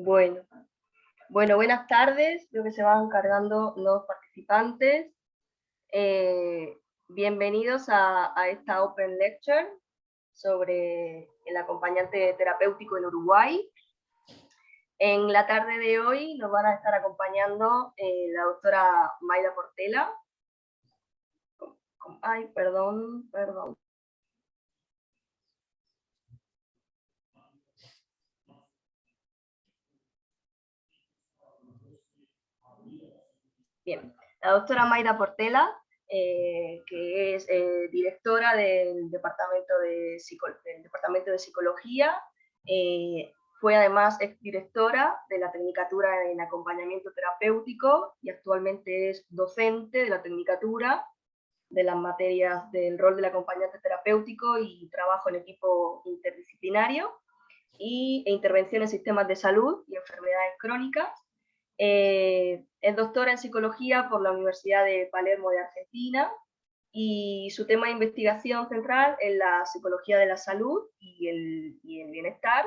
Bueno, buenas tardes. Creo que se van cargando los participantes. Eh, Bienvenidos a esta Open Lecture sobre el acompañante terapéutico en Uruguay. En la tarde de hoy nos van a estar acompañando la doctora Mayda Portela. Ay, perdón. Bien, la doctora Mayda Portela, que es directora del Departamento de Psicología, fue además exdirectora de la Tecnicatura en Acompañamiento Terapéutico y actualmente es docente de la Tecnicatura de las materias del rol del acompañante terapéutico y trabajo en equipo interdisciplinario e intervención en sistemas de salud y enfermedades crónicas. Es doctora en psicología por la Universidad de Palermo de Argentina y su tema de investigación central es la psicología de la salud y el bienestar.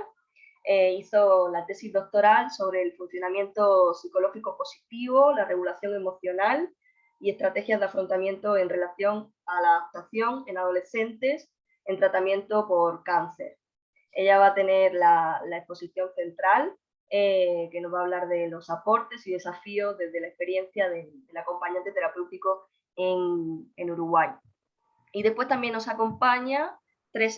Hizo la tesis doctoral sobre el funcionamiento psicológico positivo, la regulación emocional y estrategias de afrontamiento en relación a la adaptación en adolescentes en tratamiento por cáncer. Ella va a tener la exposición central, que nos va a hablar de los aportes y desafíos desde la experiencia del acompañante terapéutico en Uruguay. Y después también nos acompañan tres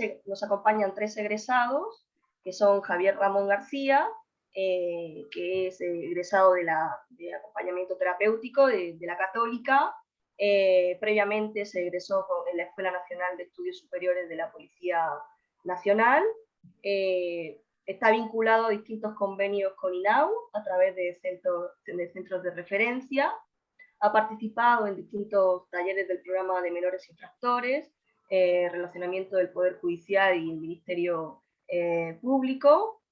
egresados, que son Javier Ramón García, que es egresado de acompañamiento terapéutico de la Católica. Previamente se egresó en la Escuela Nacional de Estudios Superiores de la Policía Nacional. Está vinculado a distintos convenios con INAU a través de centros de referencia. Ha participado en distintos talleres del programa de menores infractores, relacionamiento del Poder Judicial y el Ministerio Público,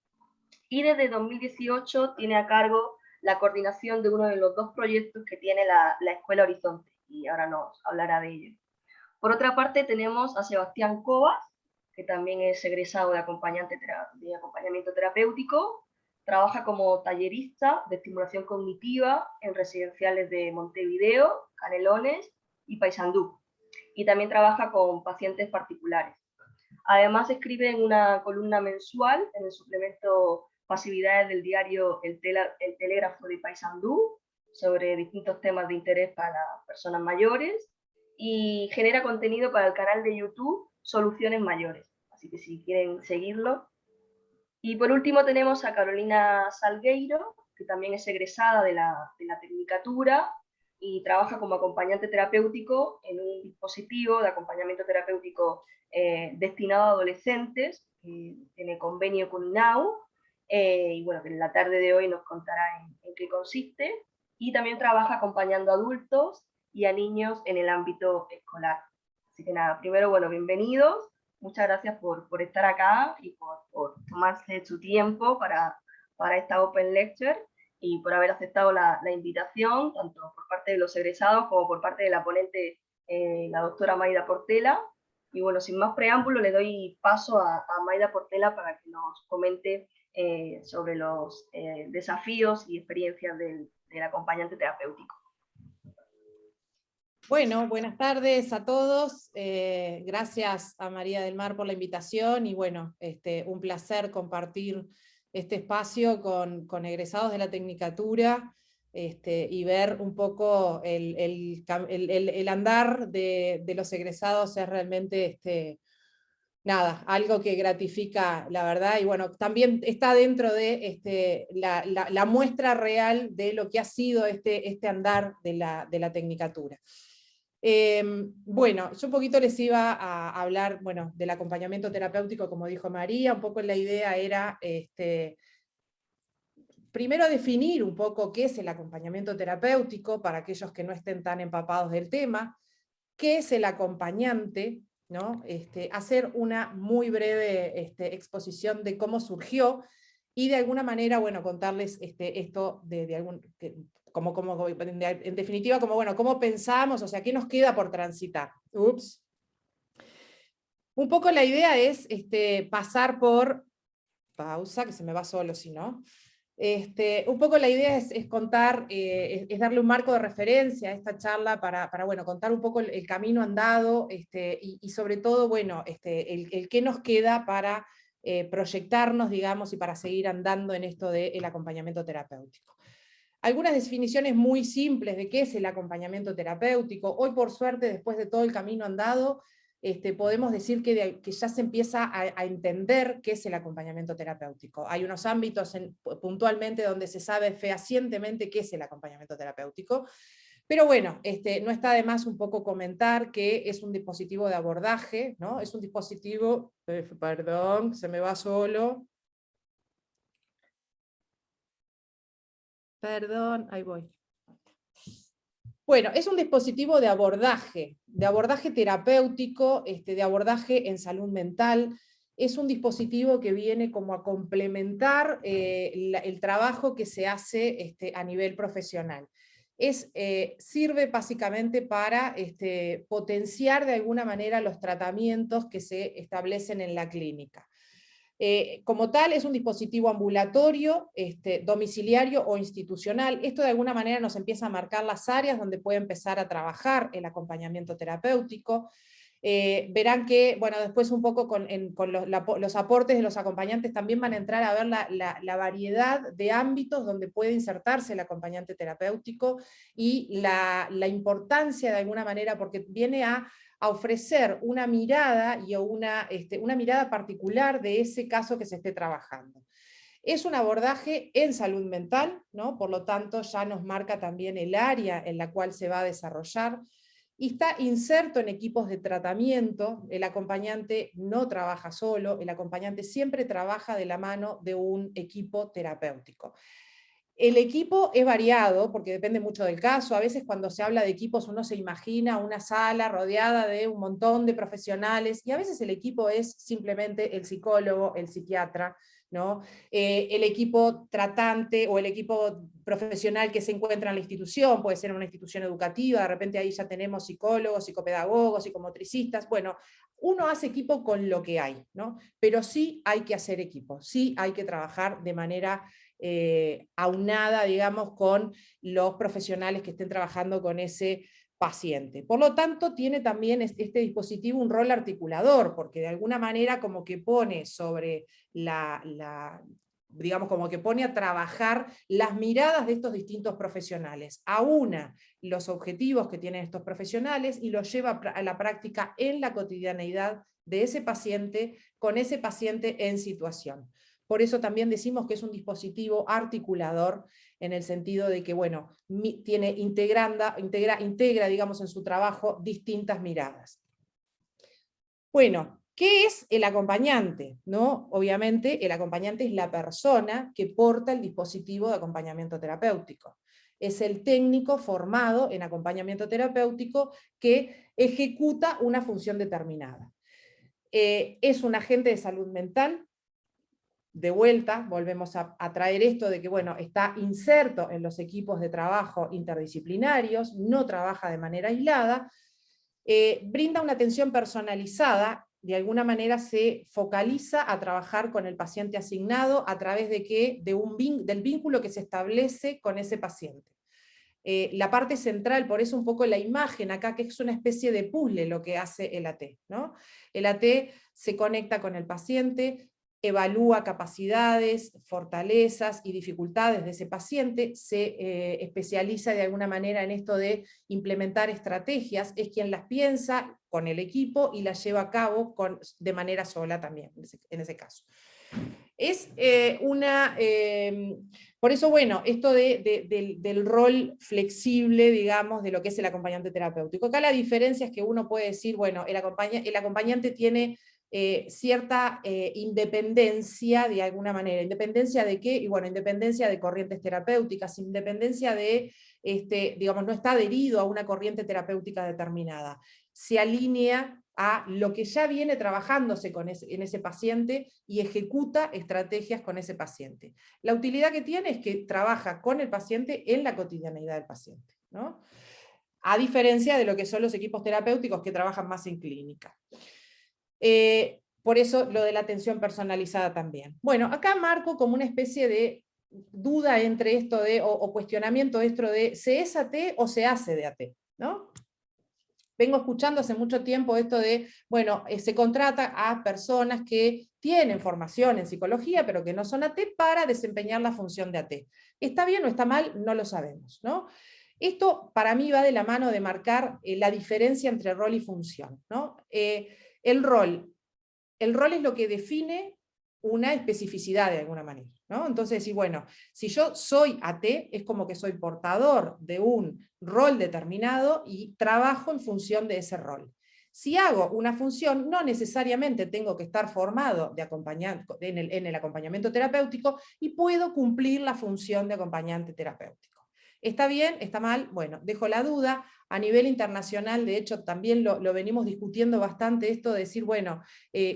y desde 2018 tiene a cargo la coordinación de uno de los dos proyectos que tiene la Escuela Horizonte, y ahora nos hablará de ello. Por otra parte tenemos a Sebastián Cobas, que también es egresado de acompañamiento terapéutico. Trabaja como tallerista de estimulación cognitiva en residenciales de Montevideo, Canelones y Paysandú. Y también trabaja con pacientes particulares. Además escribe en una columna mensual en el suplemento Pasividades del diario El Telégrafo de Paysandú sobre distintos temas de interés para personas mayores y genera contenido para el canal de YouTube Soluciones Mayores. Así que si quieren seguirlo. Y por último tenemos a Carolina Salgueiro, que también es egresada de la Tecnicatura y trabaja como acompañante terapéutico en un dispositivo de acompañamiento terapéutico destinado a adolescentes, que tiene convenio con INAU, y bueno, que en la tarde de hoy nos contará en qué consiste, y también trabaja acompañando a adultos y a niños en el ámbito escolar. Así que nada, primero, bueno, bienvenidos. Muchas gracias por estar acá y por tomarse su tiempo para esta Open Lecture y por haber aceptado la invitación, tanto por parte de los egresados como por parte de la ponente, la doctora Mayda Portela. Y bueno, sin más preámbulo, le doy paso a Mayda Portela para que nos comente sobre los desafíos y experiencias del acompañante terapéutico. Bueno, buenas tardes a todos. Gracias a María del Mar por la invitación y bueno, un placer compartir este espacio con egresados de la Tecnicatura y ver un poco el andar de los egresados es realmente nada, algo que gratifica, la verdad, y bueno, también está dentro de la muestra real de lo que ha sido este andar de la Tecnicatura. Bueno, yo un poquito les iba a hablar, bueno, del acompañamiento terapéutico, como dijo María. Un poco la idea era, primero definir un poco qué es el acompañamiento terapéutico, para aquellos que no estén tan empapados del tema, qué es el acompañante, ¿no? Hacer una muy breve exposición de cómo surgió, y de alguna manera, bueno, contarles esto en definitiva, como, bueno, cómo pensamos, o sea, qué nos queda por transitar. Ups. Un poco la idea es pasar por, pausa, que se me va solo si no, Un poco la idea es contar, es darle un marco de referencia a esta charla para bueno, contar un poco el camino andado, y sobre todo, bueno, el qué nos queda para proyectarnos, digamos, y para seguir andando en esto del acompañamiento terapéutico. Algunas definiciones muy simples de qué es el acompañamiento terapéutico. Hoy, por suerte, después de todo el camino andado, podemos decir que ya se empieza a entender qué es el acompañamiento terapéutico. Hay unos ámbitos puntualmente donde se sabe fehacientemente qué es el acompañamiento terapéutico, pero bueno, no está de más un poco comentar que es un dispositivo de abordaje, ¿no? Es un dispositivo, perdón, se me va solo. Perdón, ahí voy. Bueno, es un dispositivo de abordaje terapéutico, de abordaje en salud mental. Es un dispositivo que viene como a complementar el trabajo que se hace a nivel profesional. Sirve básicamente para potenciar de alguna manera los tratamientos que se establecen en la clínica. Como tal, es un dispositivo ambulatorio, domiciliario o institucional. Esto de alguna manera nos empieza a marcar las áreas donde puede empezar a trabajar el acompañamiento terapéutico. Verán que, bueno, después un poco con los aportes de los acompañantes también van a entrar a ver la variedad de ámbitos donde puede insertarse el acompañante terapéutico y la importancia de alguna manera, porque viene a ofrecer una mirada y una mirada particular de ese caso que se esté trabajando. Es un abordaje en salud mental, ¿no? Por lo tanto ya nos marca también el área en la cual se va a desarrollar, y está inserto en equipos de tratamiento. El acompañante no trabaja solo, el acompañante siempre trabaja de la mano de un equipo terapéutico. El equipo es variado, porque depende mucho del caso. A veces cuando se habla de equipos uno se imagina una sala rodeada de un montón de profesionales, y a veces el equipo es simplemente el psicólogo, el psiquiatra, ¿no? El equipo tratante o el equipo profesional que se encuentra en la institución, puede ser en una institución educativa, de repente ahí ya tenemos psicólogos, psicopedagogos, psicomotricistas. Bueno, uno hace equipo con lo que hay, ¿no? Pero sí hay que hacer equipo, sí hay que trabajar de manera aunada, digamos, con los profesionales que estén trabajando con ese paciente. Por lo tanto, tiene también este dispositivo un rol articulador, porque de alguna manera como que pone sobre digamos, como que pone a trabajar las miradas de estos distintos profesionales, aúna los objetivos que tienen estos profesionales y los lleva a la práctica en la cotidianeidad de ese paciente, con ese paciente en situación. Por eso también decimos que es un dispositivo articulador, en el sentido de que, bueno, integra, digamos, en su trabajo distintas miradas. Bueno, ¿qué es el acompañante? ¿No? Obviamente, el acompañante es la persona que porta el dispositivo de acompañamiento terapéutico. Es el técnico formado en acompañamiento terapéutico que ejecuta una función determinada. Es un agente de salud mental. De vuelta, volvemos a traer esto de que, bueno, está inserto en los equipos de trabajo interdisciplinarios, no trabaja de manera aislada, brinda una atención personalizada, de alguna manera se focaliza a trabajar con el paciente asignado a través del vínculo que se establece con ese paciente. La parte central, por eso un poco la imagen acá, que es una especie de puzzle lo que hace el AT, ¿no? El AT se conecta con el paciente, evalúa capacidades, fortalezas y dificultades de ese paciente, se especializa de alguna manera en esto de implementar estrategias, es quien las piensa con el equipo y las lleva a cabo de manera sola también, en ese caso. Es por eso, bueno, esto del rol flexible, digamos, de lo que es el acompañante terapéutico. Acá la diferencia es que uno puede decir, bueno, el acompañante tiene cierta independencia de alguna manera. ¿Independencia de qué? Y bueno, independencia de corrientes terapéuticas, independencia de, digamos, no está adherido a una corriente terapéutica determinada. Se alinea a lo que ya viene trabajándose en ese paciente y ejecuta estrategias con ese paciente. La utilidad que tiene es que trabaja con el paciente en la cotidianeidad del paciente, ¿no? A diferencia de lo que son los equipos terapéuticos que trabajan más en clínica. Por eso lo de la atención personalizada también. Bueno, acá marco como una especie de duda entre esto de, o cuestionamiento esto de, ¿se es AT o se hace de AT? ¿No? Vengo escuchando hace mucho tiempo esto de, bueno, se contrata a personas que tienen formación en psicología, pero que no son AT para desempeñar la función de AT. ¿Está bien o está mal? No lo sabemos, ¿no? Esto para mí va de la mano de marcar la diferencia entre rol y función, ¿no? El rol es lo que define una especificidad de alguna manera, ¿no? Entonces, y bueno, si yo soy AT, es como que soy portador de un rol determinado y trabajo en función de ese rol. Si hago una función, no necesariamente tengo que estar formado en el acompañamiento terapéutico y puedo cumplir la función de acompañante terapéutico. ¿Está bien? ¿Está mal? Bueno, dejo la duda. A nivel internacional, de hecho, también lo venimos discutiendo bastante, esto de decir, bueno,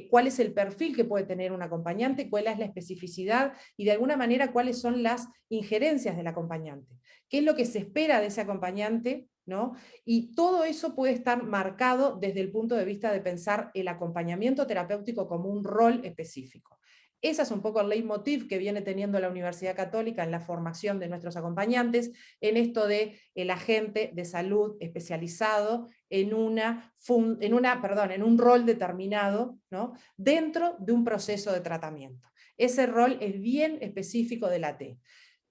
cuál es el perfil que puede tener un acompañante, cuál es la especificidad y de alguna manera cuáles son las injerencias del acompañante. ¿Qué es lo que se espera de ese acompañante? ¿No? Y todo eso puede estar marcado desde el punto de vista de pensar el acompañamiento terapéutico como un rol específico. Ese es un poco el leitmotiv que viene teniendo la Universidad Católica en la formación de nuestros acompañantes, en esto de el agente de salud especializado en un rol determinado, ¿no? Dentro de un proceso de tratamiento. Ese rol es bien específico del AT.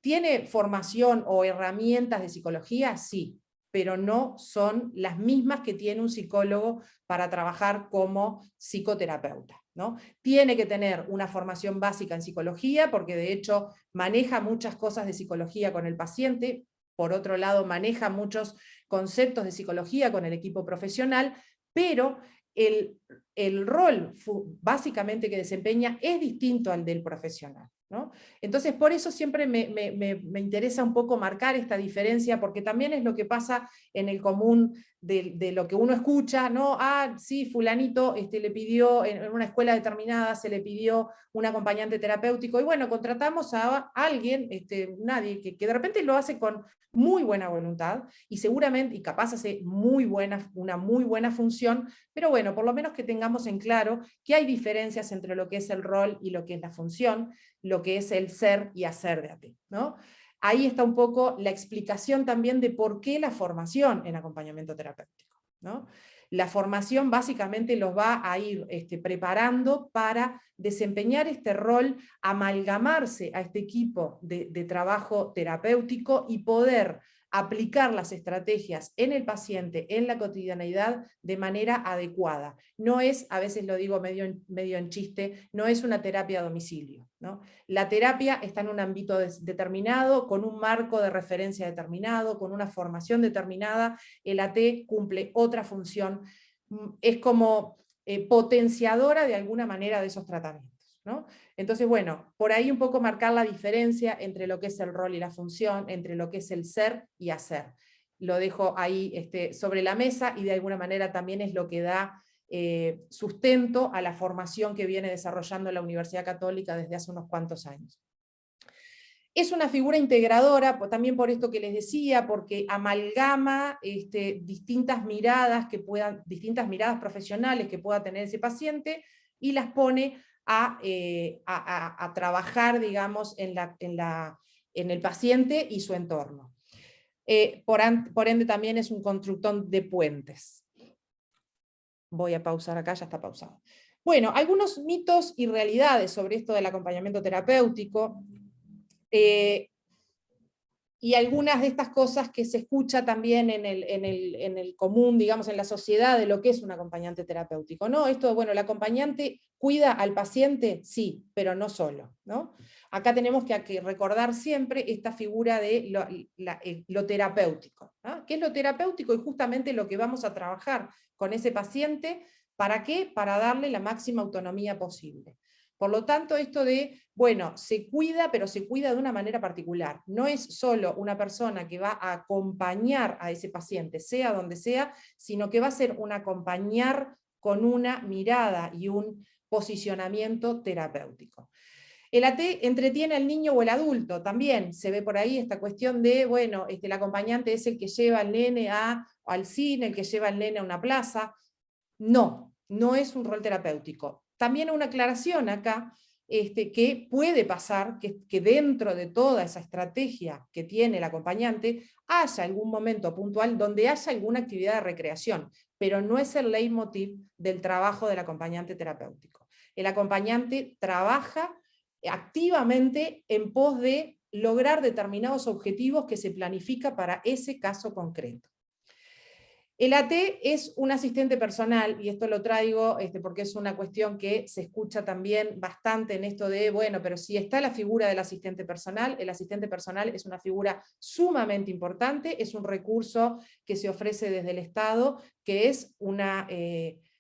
¿Tiene formación o herramientas de psicología? Sí, pero no son las mismas que tiene un psicólogo para trabajar como psicoterapeuta, ¿no? Tiene que tener una formación básica en psicología, porque de hecho maneja muchas cosas de psicología con el paciente, por otro lado maneja muchos conceptos de psicología con el equipo profesional, pero el rol básicamente que desempeña es distinto al del profesional, ¿no? Entonces, por eso siempre me interesa un poco marcar esta diferencia, porque también es lo que pasa en el común de lo que uno escucha, ¿no? Ah, sí, fulanito le pidió, en una escuela determinada se le pidió un acompañante terapéutico, y bueno, contratamos a alguien, nadie, que de repente lo hace con muy buena voluntad, y seguramente, y capaz hace una muy buena función, pero bueno, por lo menos que tengamos en claro que hay diferencias entre lo que es el rol y lo que es la función, lo que es el ser y hacer de AT, ¿no? Ahí está un poco la explicación también de por qué la formación en acompañamiento terapéutico, ¿no? La formación básicamente los va a ir preparando para desempeñar este rol, amalgamarse a este equipo de trabajo terapéutico y poder aplicar las estrategias en el paciente, en la cotidianeidad, de manera adecuada. No es, a veces lo digo medio en chiste, no es una terapia a domicilio, ¿no? La terapia está en un ámbito determinado, con un marco de referencia determinado, con una formación determinada. El AT cumple otra función, es como potenciadora de alguna manera de esos tratamientos, ¿no? Entonces, bueno, por ahí un poco marcar la diferencia entre lo que es el rol y la función, entre lo que es el ser y hacer. Lo dejo ahí sobre la mesa, y de alguna manera también es lo que da sustento a la formación que viene desarrollando la Universidad Católica desde hace unos cuantos años. Es una figura integradora, también por esto que les decía, porque amalgama distintas miradas profesionales que pueda tener ese paciente, y las pone a trabajar, digamos, en el paciente y su entorno. Por ende también es un constructor de puentes. Voy a pausar acá, ya está pausado. Bueno, algunos mitos y realidades sobre esto del acompañamiento terapéutico, y algunas de estas cosas que se escucha también en el común, digamos, en la sociedad, de lo que es un acompañante terapéutico, ¿no? Esto, bueno, el acompañante cuida al paciente, sí, pero no solo, ¿no? Acá tenemos que recordar siempre esta figura de lo terapéutico, ¿no? ¿Qué es lo terapéutico? Y justamente lo que vamos a trabajar con ese paciente, ¿para qué? Para darle la máxima autonomía posible. Por lo tanto, esto de, bueno, se cuida, pero se cuida de una manera particular. No es solo una persona que va a acompañar a ese paciente, sea donde sea, sino que va a ser un acompañar con una mirada y un posicionamiento terapéutico. El AT entretiene al niño o el adulto, también se ve por ahí esta cuestión de, bueno, el acompañante es el que lleva al nene al cine, el que lleva al nene a una plaza. No, no es un rol terapéutico. También una aclaración acá, que puede pasar que dentro de toda esa estrategia que tiene el acompañante haya algún momento puntual donde haya alguna actividad de recreación, pero no es el leitmotiv del trabajo del acompañante terapéutico. El acompañante trabaja activamente en pos de lograr determinados objetivos que se planifica para ese caso concreto. El AT es un asistente personal, y esto lo traigo porque es una cuestión que se escucha también bastante en esto de, bueno, pero si está la figura del asistente personal, el asistente personal es una figura sumamente importante, es un recurso que se ofrece desde el Estado, que es una,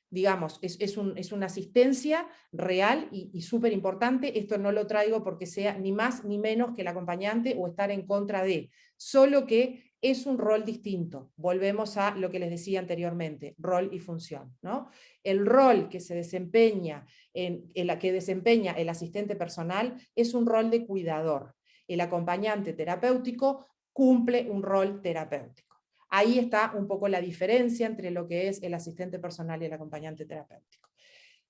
digamos, es una asistencia real y súper importante. Esto no lo traigo porque sea ni más ni menos que el acompañante o estar en contra de, solo que es un rol distinto. Volvemos a lo que les decía anteriormente, rol y función, ¿no? El rol que se desempeña, que desempeña el asistente personal es un rol de cuidador. El acompañante terapéutico cumple un rol terapéutico. Ahí está un poco la diferencia entre lo que es el asistente personal y el acompañante terapéutico.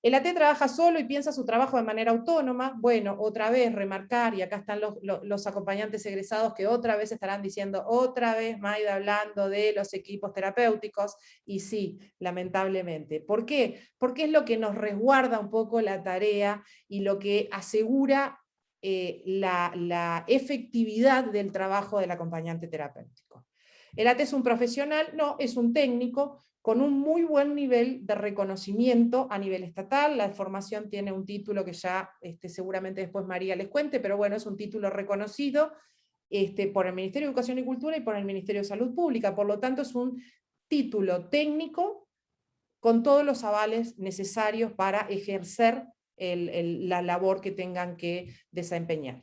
El AT trabaja solo y piensa su trabajo de manera autónoma. Bueno, otra vez remarcar, y acá están los acompañantes egresados que otra vez estarán diciendo, otra vez Maida hablando de los equipos terapéuticos, y sí, lamentablemente. ¿Por qué? Porque es lo que nos resguarda un poco la tarea y lo que asegura la efectividad del trabajo del acompañante terapéutico. ¿El AT es un profesional? No, es un técnico con un muy buen nivel de reconocimiento a nivel estatal. La formación tiene un título que ya seguramente después María les cuente, pero bueno, es un título reconocido por el Ministerio de Educación y Cultura y por el Ministerio de Salud Pública. Por lo tanto, es un título técnico con todos los avales necesarios para ejercer la labor que tengan que desempeñar.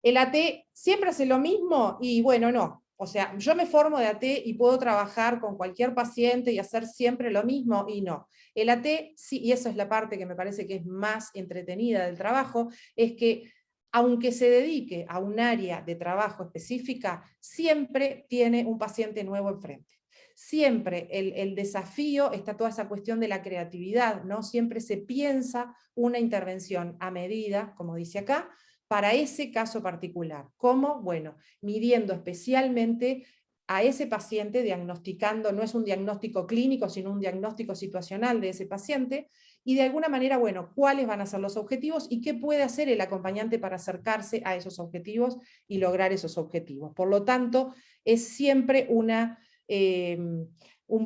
¿El AT siempre hace lo mismo? Y bueno, no. O sea, yo me formo de AT y puedo trabajar con cualquier paciente y hacer siempre lo mismo, y no. El AT, sí, y eso es la parte que me parece que es más entretenida del trabajo, es que aunque se dedique a un área de trabajo específica, siempre tiene un paciente nuevo enfrente. Siempre el desafío está toda esa cuestión de la creatividad, ¿no? Siempre se piensa una intervención a medida, como dice acá, para ese caso particular. ¿Cómo? Bueno, midiendo especialmente a ese paciente, diagnosticando, no es un diagnóstico clínico, sino un diagnóstico situacional de ese paciente, y de alguna manera, bueno, cuáles van a ser los objetivos y qué puede hacer el acompañante para acercarse a esos objetivos y lograr esos objetivos. Por lo tanto, es siempre un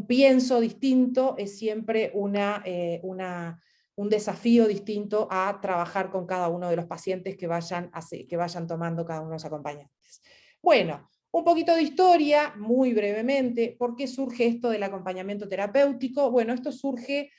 pienso distinto, es siempre un desafío distinto a trabajar con cada uno de los pacientes que vayan tomando cada uno de los acompañantes. Bueno, un poquito de historia, muy brevemente. ¿Por qué surge esto del acompañamiento terapéutico? Bueno, esto surge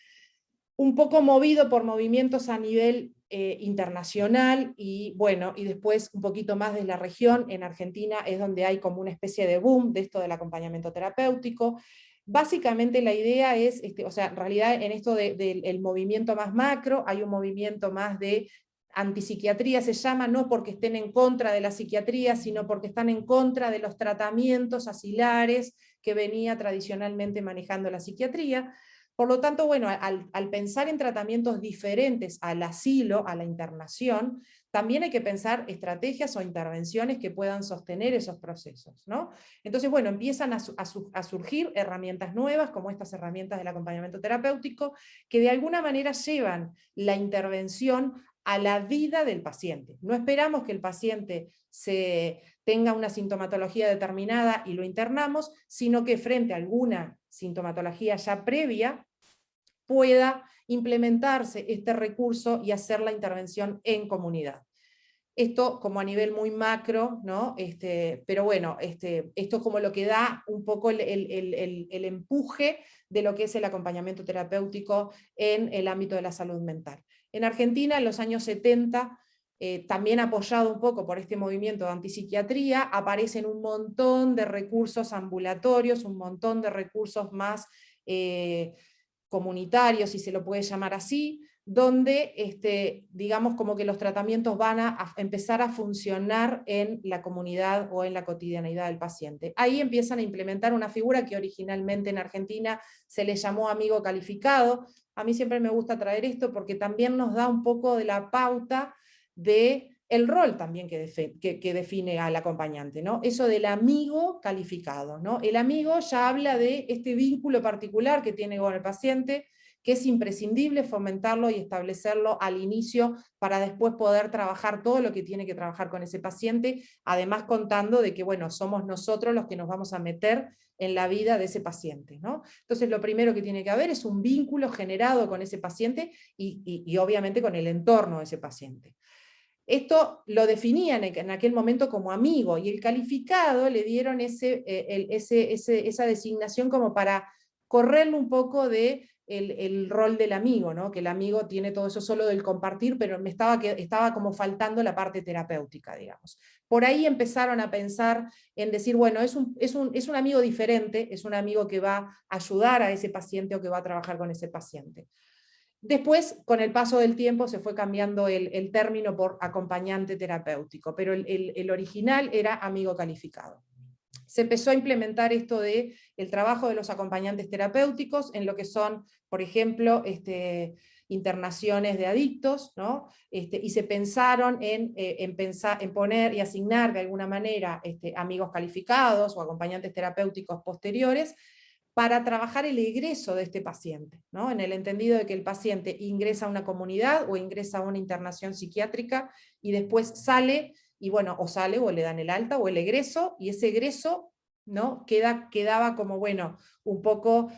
un poco movido por movimientos a nivel internacional, y bueno, y después un poquito más de la región. En Argentina es donde hay como una especie de boom de esto del acompañamiento terapéutico. Básicamente la idea es, o sea, en realidad en esto del movimiento más macro, hay un movimiento más de antipsiquiatría, se llama, no porque estén en contra de la psiquiatría, sino porque están en contra de los tratamientos asilares que venía tradicionalmente manejando la psiquiatría. Por lo tanto, bueno, al pensar en tratamientos diferentes al asilo, a la internación, también hay que pensar estrategias o intervenciones que puedan sostener esos procesos, ¿no? Entonces, bueno, empiezan a surgir herramientas nuevas, como estas herramientas del acompañamiento terapéutico, que de alguna manera llevan la intervención a la vida del paciente. No esperamos que el paciente tenga una sintomatología determinada y lo internamos, sino que frente a alguna sintomatología ya previa pueda implementarse este recurso y hacer la intervención en comunidad. Esto como a nivel muy macro, ¿no? Pero bueno, esto es como lo que da un poco el empuje de lo que es el acompañamiento terapéutico en el ámbito de la salud mental. En Argentina, en los años 70, también apoyado un poco por este movimiento de antipsiquiatría, aparecen un montón de recursos ambulatorios, un montón de recursos más comunitarios, si se lo puede llamar así, donde digamos como que los tratamientos van a empezar a funcionar en la comunidad o en la cotidianeidad del paciente. Ahí empiezan a implementar una figura que originalmente en Argentina se le llamó amigo calificado. A mí siempre me gusta traer esto porque también nos da un poco de la pauta de el rol también que define al acompañante, ¿no? Eso del amigo calificado, ¿no? El amigo ya habla de este vínculo particular que tiene con el paciente, que es imprescindible fomentarlo y establecerlo al inicio para después poder trabajar todo lo que tiene que trabajar con ese paciente, además contando de que, bueno, somos nosotros los que nos vamos a meter en la vida de ese paciente, ¿no? Entonces lo primero que tiene que haber es un vínculo generado con ese paciente y obviamente con el entorno de ese paciente. Esto lo definían en aquel momento como amigo, y el calificado le dieron esa designación como para correrle un poco de el rol del amigo, ¿no? Que el amigo tiene todo eso solo del compartir, pero estaba como faltando la parte terapéutica, digamos. Por ahí empezaron a pensar en decir, bueno, es un amigo diferente, es un amigo que va a ayudar a ese paciente o que va a trabajar con ese paciente. Después, con el paso del tiempo, se fue cambiando el término por acompañante terapéutico, pero el original era amigo calificado. Se empezó a implementar esto de el trabajo de los acompañantes terapéuticos en lo que son, por ejemplo, internaciones de adictos, ¿no? Y se pensaron en poner y asignar de alguna manera amigos calificados o acompañantes terapéuticos posteriores para trabajar el egreso de este paciente, ¿no? En el entendido de que el paciente ingresa a una comunidad o ingresa a una internación psiquiátrica y después sale, y bueno, o sale o le dan el alta o el egreso, y ese egreso, ¿no? Quedaba como, bueno, un poco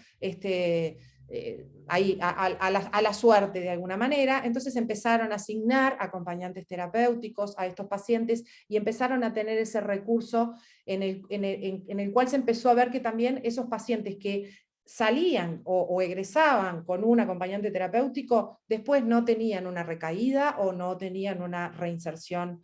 ahí a la suerte de alguna manera. Entonces empezaron a asignar acompañantes terapéuticos a estos pacientes y empezaron a tener ese recurso en el cual se empezó a ver que también esos pacientes que salían o egresaban con un acompañante terapéutico, después no tenían una recaída o no tenían una reinserción,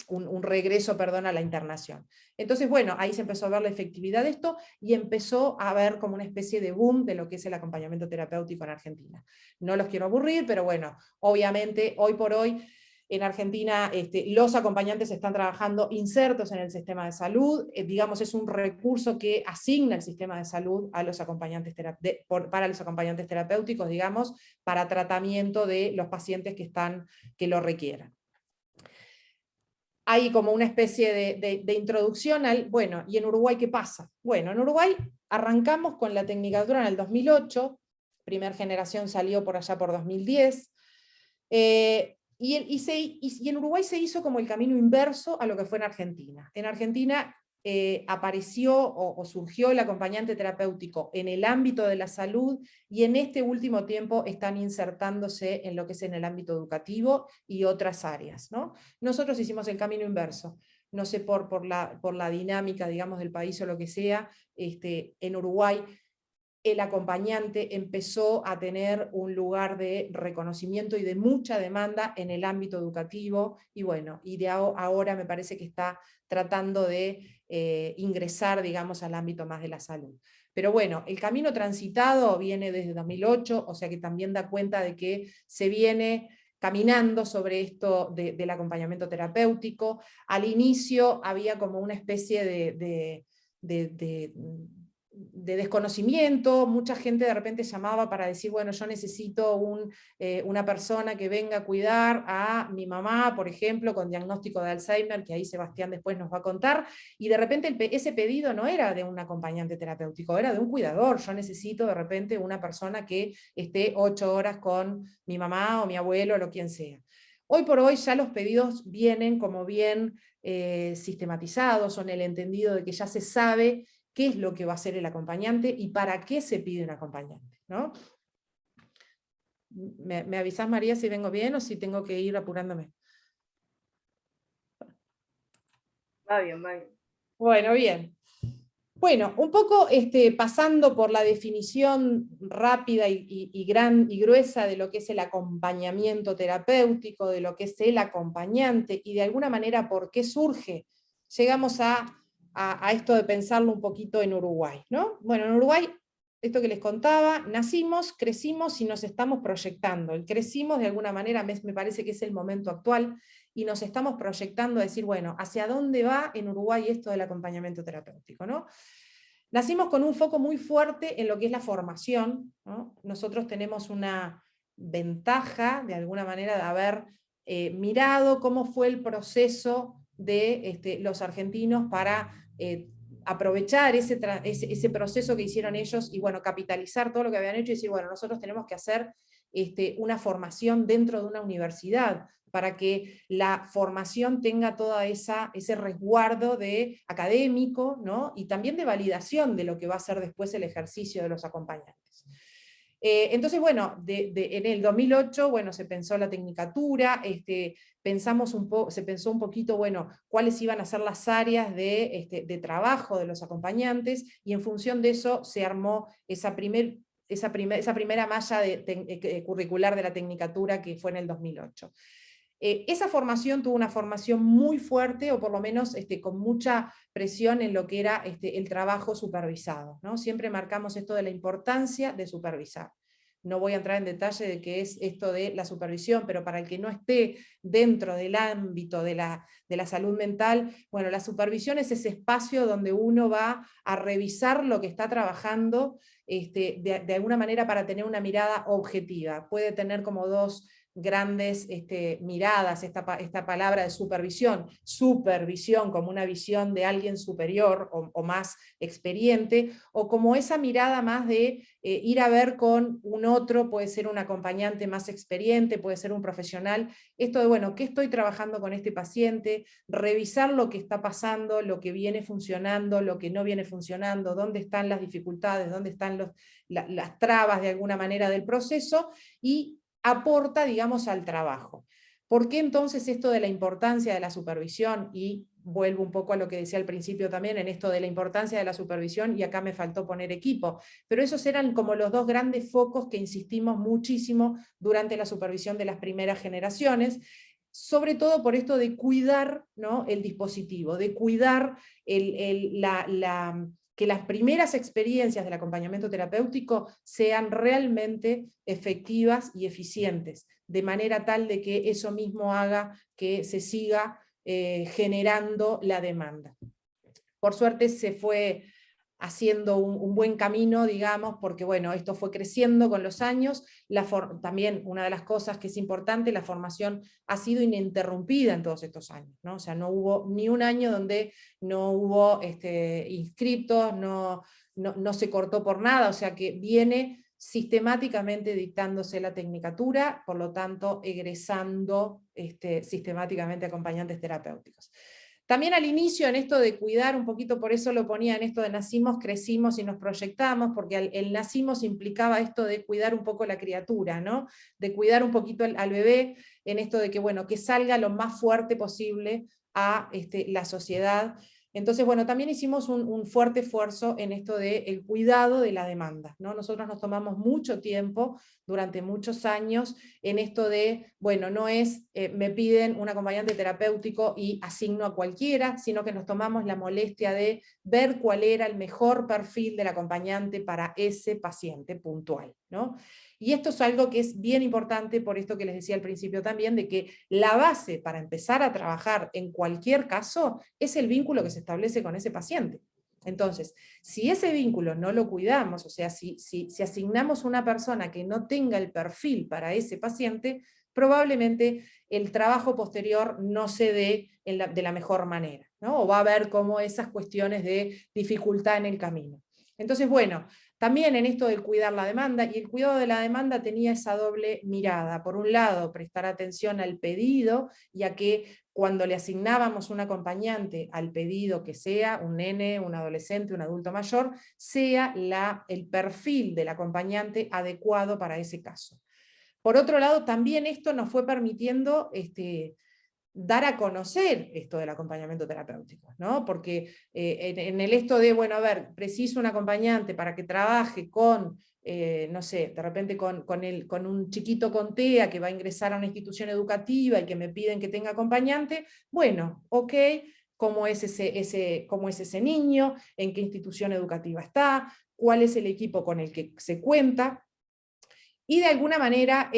un regreso, perdón, a la internación. Entonces, bueno, ahí se empezó a ver la efectividad de esto y empezó a ver como una especie de boom de lo que es el acompañamiento terapéutico en Argentina. No los quiero aburrir, pero bueno, obviamente hoy por hoy en Argentina los acompañantes están trabajando insertos en el sistema de salud, digamos, es un recurso que asigna el sistema de salud a los acompañantes para los acompañantes terapéuticos, digamos, para tratamiento de los pacientes que lo requieran. Hay como una especie de introducción al, bueno, ¿y en Uruguay qué pasa? Bueno, en Uruguay arrancamos con la Tecnicatura en el 2008, primera generación salió por allá por 2010, y en Uruguay se hizo como el camino inverso a lo que fue en Argentina. En Argentina apareció o surgió el acompañante terapéutico en el ámbito de la salud, y en este último tiempo están insertándose en lo que es en el ámbito educativo y otras áreas, ¿no? Nosotros hicimos el camino inverso. No sé por la dinámica, digamos, del país o lo que sea, en Uruguay el acompañante empezó a tener un lugar de reconocimiento y de mucha demanda en el ámbito educativo, y bueno, y de ahora me parece que está tratando de ingresar, digamos, al ámbito más de la salud. Pero bueno, el camino transitado viene desde 2008, o sea que también da cuenta de que se viene caminando sobre esto del acompañamiento terapéutico. Al inicio había como una especie de desconocimiento, mucha gente de repente llamaba para decir, bueno, yo necesito una persona que venga a cuidar a mi mamá, por ejemplo, con diagnóstico de Alzheimer, que ahí Sebastián después nos va a contar, y de repente ese pedido no era de un acompañante terapéutico, era de un cuidador. Yo necesito de repente una persona que esté 8 horas con mi mamá o mi abuelo o lo quien sea. Hoy por hoy ya los pedidos vienen como bien sistematizados, son el entendido de que ya se sabe qué es lo que va a hacer el acompañante y para qué se pide un acompañante, ¿no? ¿Me avisás, María, si vengo bien o si tengo que ir apurándome? Va bien, va bien. Bueno, bien. Bueno, un poco pasando por la definición rápida y gruesa de lo que es el acompañamiento terapéutico, de lo que es el acompañante y de alguna manera por qué surge, llegamos a esto de pensarlo un poquito en Uruguay, ¿no? Bueno, en Uruguay esto que les contaba, nacimos, crecimos y nos estamos proyectando. El crecimos de alguna manera me parece que es el momento actual, y nos estamos proyectando a decir, bueno, ¿hacia dónde va en Uruguay esto del acompañamiento terapéutico, ¿no? Nacimos con un foco muy fuerte en lo que es la formación, ¿no? Nosotros tenemos una ventaja, de alguna manera, de haber mirado cómo fue el proceso de los argentinos para aprovechar ese proceso que hicieron ellos y, bueno, capitalizar todo lo que habían hecho y decir, bueno, nosotros tenemos que hacer una formación dentro de una universidad, para que la formación tenga todo ese resguardo de académico, ¿no? Y también de validación de lo que va a ser después el ejercicio de los acompañantes. Entonces, bueno, en el 2008, bueno, se pensó la tecnicatura, se pensó un poquito, bueno, cuáles iban a ser las áreas de trabajo de los acompañantes, y en función de eso se armó esa primera malla curricular de la tecnicatura, que fue en el 2008. Esa formación tuvo una formación muy fuerte, o por lo menos con mucha presión en lo que era el trabajo supervisado, ¿no? Siempre marcamos esto de la importancia de supervisar. No voy a entrar en detalle de qué es esto de la supervisión, pero para el que no esté dentro del ámbito de la salud mental, bueno, la supervisión es ese espacio donde uno va a revisar lo que está trabajando de alguna manera, para tener una mirada objetiva. Puede tener como dos grandes miradas esta palabra de supervisión como una visión de alguien superior o más experiente, o como esa mirada más de ir a ver con un otro, puede ser un acompañante más experiente, puede ser un profesional, esto de, bueno, ¿qué estoy trabajando con este paciente? Revisar lo que está pasando, lo que viene funcionando, lo que no viene funcionando, dónde están las dificultades, dónde están las trabas de alguna manera del proceso, y aporta, digamos, al trabajo. ¿Por qué entonces esto de la importancia de la supervisión? Y vuelvo un poco a lo que decía al principio también, en esto de la importancia de la supervisión, y acá me faltó poner equipo, pero esos eran como los dos grandes focos que insistimos muchísimo durante la supervisión de las primeras generaciones, sobre todo por esto de cuidar, ¿no?, el dispositivo, de cuidar que las primeras experiencias del acompañamiento terapéutico sean realmente efectivas y eficientes, de manera tal de que eso mismo haga que se siga generando la demanda. Por suerte se fue haciendo un buen camino, digamos, porque bueno, esto fue creciendo con los años. También una de las cosas que es importante, la formación ha sido ininterrumpida en todos estos años, ¿no? O sea, no hubo ni un año donde no hubo inscriptos, no se cortó por nada, o sea que viene sistemáticamente dictándose la tecnicatura, por lo tanto egresando sistemáticamente acompañantes terapéuticos. También al inicio, en esto de cuidar un poquito, por eso lo ponía en esto de nacimos, crecimos y nos proyectamos, porque el nacimos implicaba esto de cuidar un poco la criatura, ¿no? De cuidar un poquito al bebé, en esto de que, bueno, que salga lo más fuerte posible a la sociedad. Entonces, bueno, también hicimos un fuerte esfuerzo en esto del cuidado de la demanda, ¿no? Nosotros nos tomamos mucho tiempo, durante muchos años, en esto de, bueno, no es me piden un acompañante terapéutico y asigno a cualquiera, sino que nos tomamos la molestia de ver cuál era el mejor perfil del acompañante para ese paciente puntual, ¿no? Y esto es algo que es bien importante, por esto que les decía al principio también, de que la base para empezar a trabajar en cualquier caso es el vínculo que se establece con ese paciente. Entonces, si ese vínculo no lo cuidamos, o sea, si asignamos una persona que no tenga el perfil para ese paciente, probablemente el trabajo posterior no se dé de la mejor manera, ¿no? O va a haber como esas cuestiones de dificultad en el camino. Entonces, bueno, también en esto del cuidar la demanda, y el cuidado de la demanda tenía esa doble mirada. Por un lado, prestar atención al pedido, ya que cuando le asignábamos un acompañante al pedido, que sea un nene, un adolescente, un adulto mayor, sea el perfil del acompañante adecuado para ese caso. Por otro lado, también esto nos fue permitiendo dar a conocer esto del acompañamiento terapéutico, ¿no? Porque en el esto de, bueno, a ver, preciso un acompañante para que trabaje con, no sé, de repente con un chiquito con TEA que va a ingresar a una institución educativa y que me piden que tenga acompañante, bueno, ok, cómo es ese niño, en qué institución educativa está, cuál es el equipo con el que se cuenta, y de alguna manera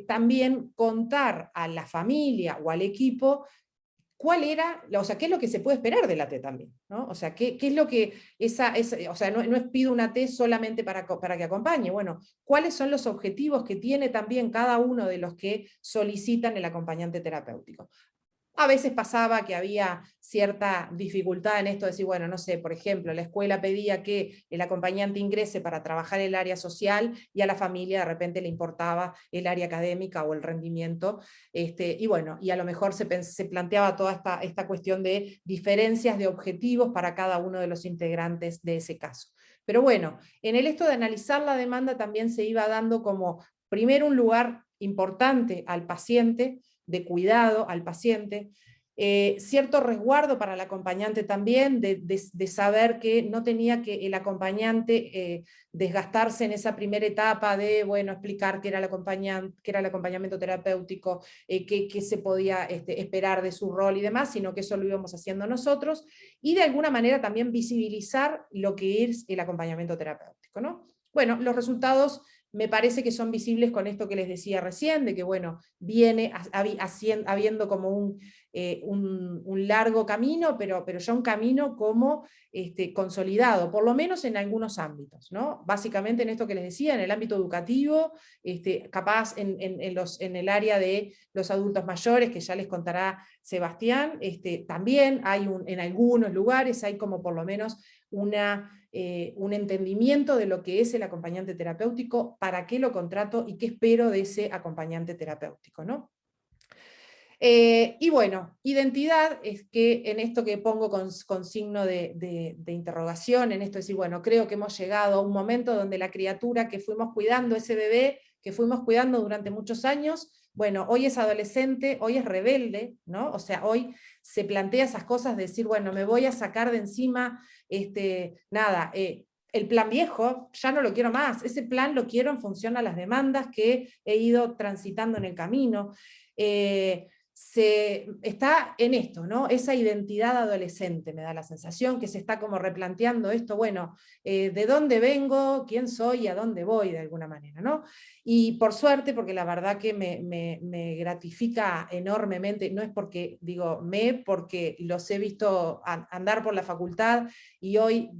también contar a la familia o al equipo cuál era, o sea, qué es lo que se puede esperar de la T también, ¿no? O sea, qué es lo que o sea, no es pido una T solamente para que acompañe, bueno, cuáles son los objetivos que tiene también cada uno de los que solicitan el acompañante terapéutico. A veces pasaba que había cierta dificultad en esto de decir, bueno, no sé, por ejemplo, la escuela pedía que el acompañante ingrese para trabajar el área social y a la familia de repente le importaba el área académica o el rendimiento. Y bueno, y a lo mejor se planteaba toda esta cuestión de diferencias de objetivos para cada uno de los integrantes de ese caso. Pero bueno, en esto de analizar la demanda también se iba dando como, primero, un lugar importante al paciente, de cuidado al paciente, cierto resguardo para el acompañante también, de saber que no tenía que el acompañante desgastarse en esa primera etapa de, bueno, explicar qué era el acompañamiento terapéutico, qué se podía esperar de su rol y demás, sino que eso lo íbamos haciendo nosotros, y de alguna manera también visibilizar lo que es el acompañamiento terapéutico, ¿no? Bueno, los resultados me parece que son visibles con esto que les decía recién, de que bueno, viene habiendo como un largo camino, pero ya un camino como consolidado, por lo menos en algunos ámbitos, ¿no? Básicamente en esto que les decía, en el ámbito educativo, capaz en el área de los adultos mayores, que ya les contará Sebastián, también hay en algunos lugares hay como por lo menos un entendimiento de lo que es el acompañante terapéutico, para qué lo contrato y qué espero de ese acompañante terapéutico, ¿no? Y bueno, identidad es que en esto que pongo con signo de interrogación, en esto de decir, bueno, creo que hemos llegado a un momento donde la criatura que fuimos cuidando, ese bebé que fuimos cuidando durante muchos años, bueno, hoy es adolescente, hoy es rebelde, ¿no? O sea, hoy se plantea esas cosas de decir, bueno, me voy a sacar de encima, nada, el plan viejo, ya no lo quiero más, ese plan lo quiero en función a las demandas que he ido transitando en el camino. Se está en esto, ¿no? Esa identidad adolescente, me da la sensación, que se está como replanteando esto, bueno, ¿de dónde vengo? ¿Quién soy? ¿Y a dónde voy? De alguna manera, ¿no? Y por suerte, porque la verdad que me gratifica enormemente, no es porque digo porque los he visto andar por la facultad, y hoy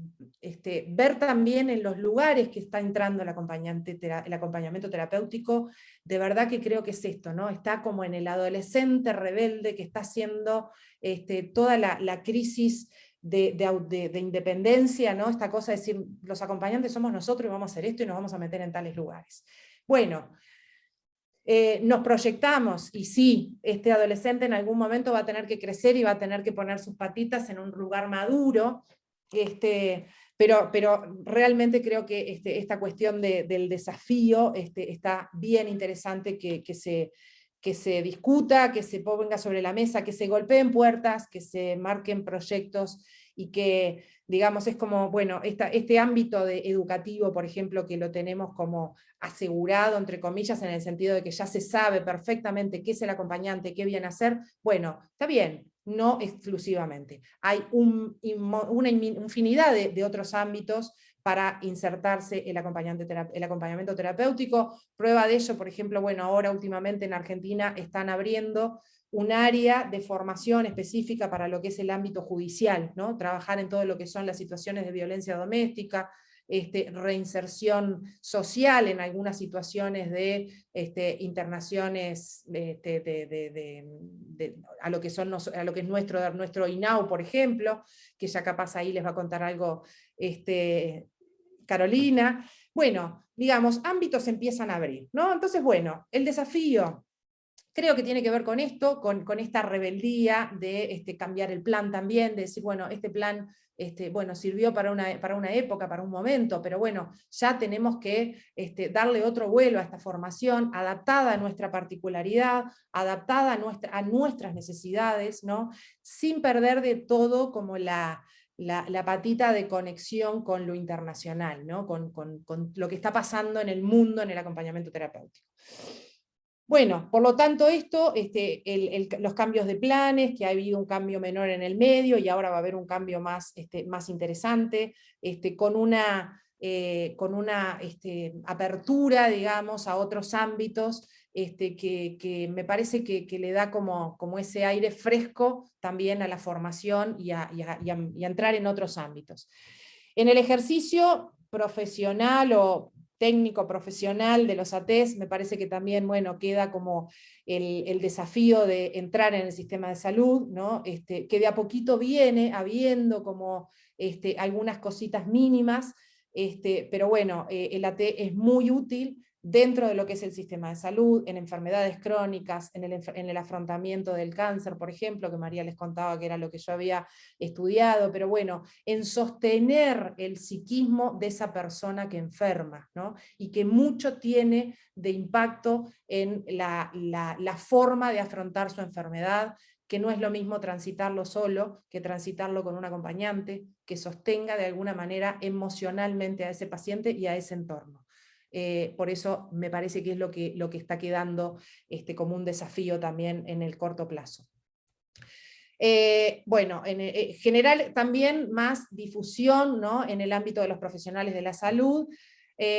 ver también en los lugares que está entrando el acompañamiento terapéutico, de verdad que creo que es esto, ¿no? Está como en el adolescente rebelde que está haciendo toda la crisis de independencia, ¿no? Esta cosa de decir, los acompañantes somos nosotros y vamos a hacer esto y nos vamos a meter en tales lugares. Bueno, nos proyectamos, y sí, este adolescente en algún momento va a tener que crecer y va a tener que poner sus patitas en un lugar maduro, pero realmente creo que esta cuestión del desafío está bien interesante que se discuta, que se ponga sobre la mesa, que se golpeen puertas, que se marquen proyectos, y que, digamos, es como, bueno, este ámbito educativo, por ejemplo, que lo tenemos como asegurado, entre comillas, en el sentido de que ya se sabe perfectamente qué es el acompañante, qué viene a hacer, bueno, está bien, no exclusivamente. Hay una infinidad de otros ámbitos para insertarse el acompañamiento terapéutico. Prueba de ello, por ejemplo, bueno, ahora últimamente en Argentina están abriendo un área de formación específica para lo que es el ámbito judicial, ¿no? Trabajar en todo lo que son las situaciones de violencia doméstica, reinserción social en algunas situaciones de internaciones a lo que es nuestro INAU, por ejemplo, que ya capaz ahí les va a contar algo Carolina. Bueno, digamos, ámbitos se empiezan a abrir, ¿no? Entonces, bueno, el desafío creo que tiene que ver con esto, con esta rebeldía de cambiar el plan también, de decir, bueno, este plan bueno, sirvió para una época, para un momento, pero bueno, ya tenemos que darle otro vuelo a esta formación, adaptada a nuestra particularidad, adaptada a nuestras necesidades, ¿no? Sin perder de todo como la patita de conexión con lo internacional, ¿no? Con lo que está pasando en el mundo en el acompañamiento terapéutico. Bueno, por lo tanto esto, los cambios de planes, que ha habido un cambio menor en el medio y ahora va a haber un cambio más, más interesante, con una apertura, digamos, a otros ámbitos, que me parece que le da como ese aire fresco también a la formación y a entrar en otros ámbitos. En el ejercicio profesional o técnico profesional de los ATES, me parece que también, bueno, queda como el desafío de entrar en el sistema de salud, ¿no? Que de a poquito viene habiendo como algunas cositas mínimas, pero bueno, el AT es muy útil dentro de lo que es el sistema de salud, en enfermedades crónicas, en el afrontamiento del cáncer, por ejemplo, que María les contaba que era lo que yo había estudiado, pero bueno, en sostener el psiquismo de esa persona que enferma, ¿no? Y que mucho tiene de impacto en la forma de afrontar su enfermedad, que no es lo mismo transitarlo solo que transitarlo con un acompañante que sostenga de alguna manera emocionalmente a ese paciente y a ese entorno. Por eso me parece que es lo que está quedando como un desafío también en el corto plazo. Bueno, en general también más difusión, ¿no?, en el ámbito de los profesionales de la salud.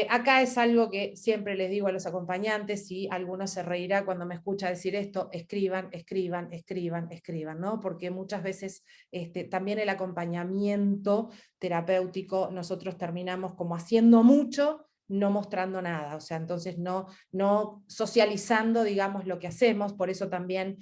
Acá es algo que siempre les digo a los acompañantes, y alguno se reirá cuando me escucha decir esto: escriban, escriban, escriban, escriban, ¿no? Porque muchas veces también el acompañamiento terapéutico nosotros terminamos como haciendo mucho, no mostrando nada, o sea, entonces no socializando, digamos, lo que hacemos. Por eso también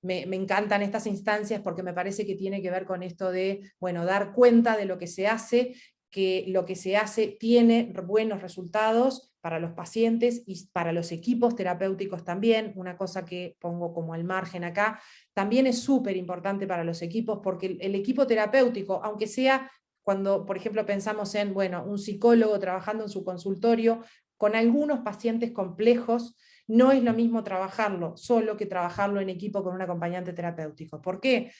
me encantan estas instancias, porque me parece que tiene que ver con esto de, bueno, dar cuenta de lo que se hace, que lo que se hace tiene buenos resultados para los pacientes y para los equipos terapéuticos también. Una cosa que pongo como al margen acá, también es súper importante para los equipos, porque el equipo terapéutico, aunque sea cuando, por ejemplo, pensamos en, bueno, un psicólogo trabajando en su consultorio con algunos pacientes complejos, no es lo mismo trabajarlo solo que trabajarlo en equipo con un acompañante terapéutico. ¿Por qué?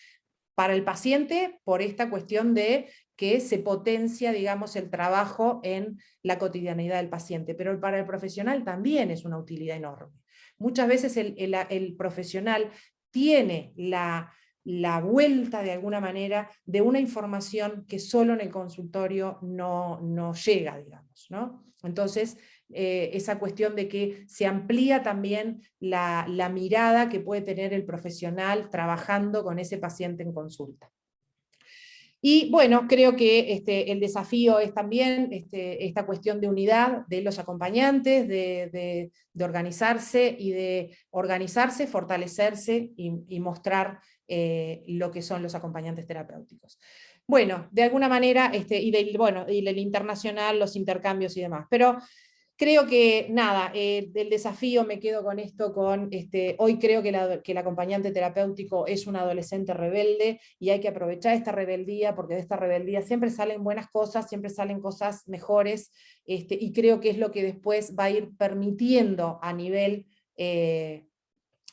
Para el paciente, por esta cuestión de que se potencia, digamos, el trabajo en la cotidianidad del paciente, pero para el profesional también es una utilidad enorme. Muchas veces el profesional tiene la vuelta, de alguna manera, de una información que solo en el consultorio no llega, digamos, ¿no? Entonces, esa cuestión de que se amplía también la mirada que puede tener el profesional trabajando con ese paciente en consulta. Y bueno, creo que el desafío es también esta cuestión de unidad de los acompañantes, de organizarse y de organizarse, fortalecerse y mostrar lo que son los acompañantes terapéuticos. Bueno, de alguna manera, y del internacional, los intercambios y demás. Pero creo que nada, del desafío me quedo con esto, hoy creo que el acompañante terapéutico es un adolescente rebelde, y hay que aprovechar esta rebeldía, porque de esta rebeldía siempre salen buenas cosas, siempre salen cosas mejores, y creo que es lo que después va a ir permitiendo a nivel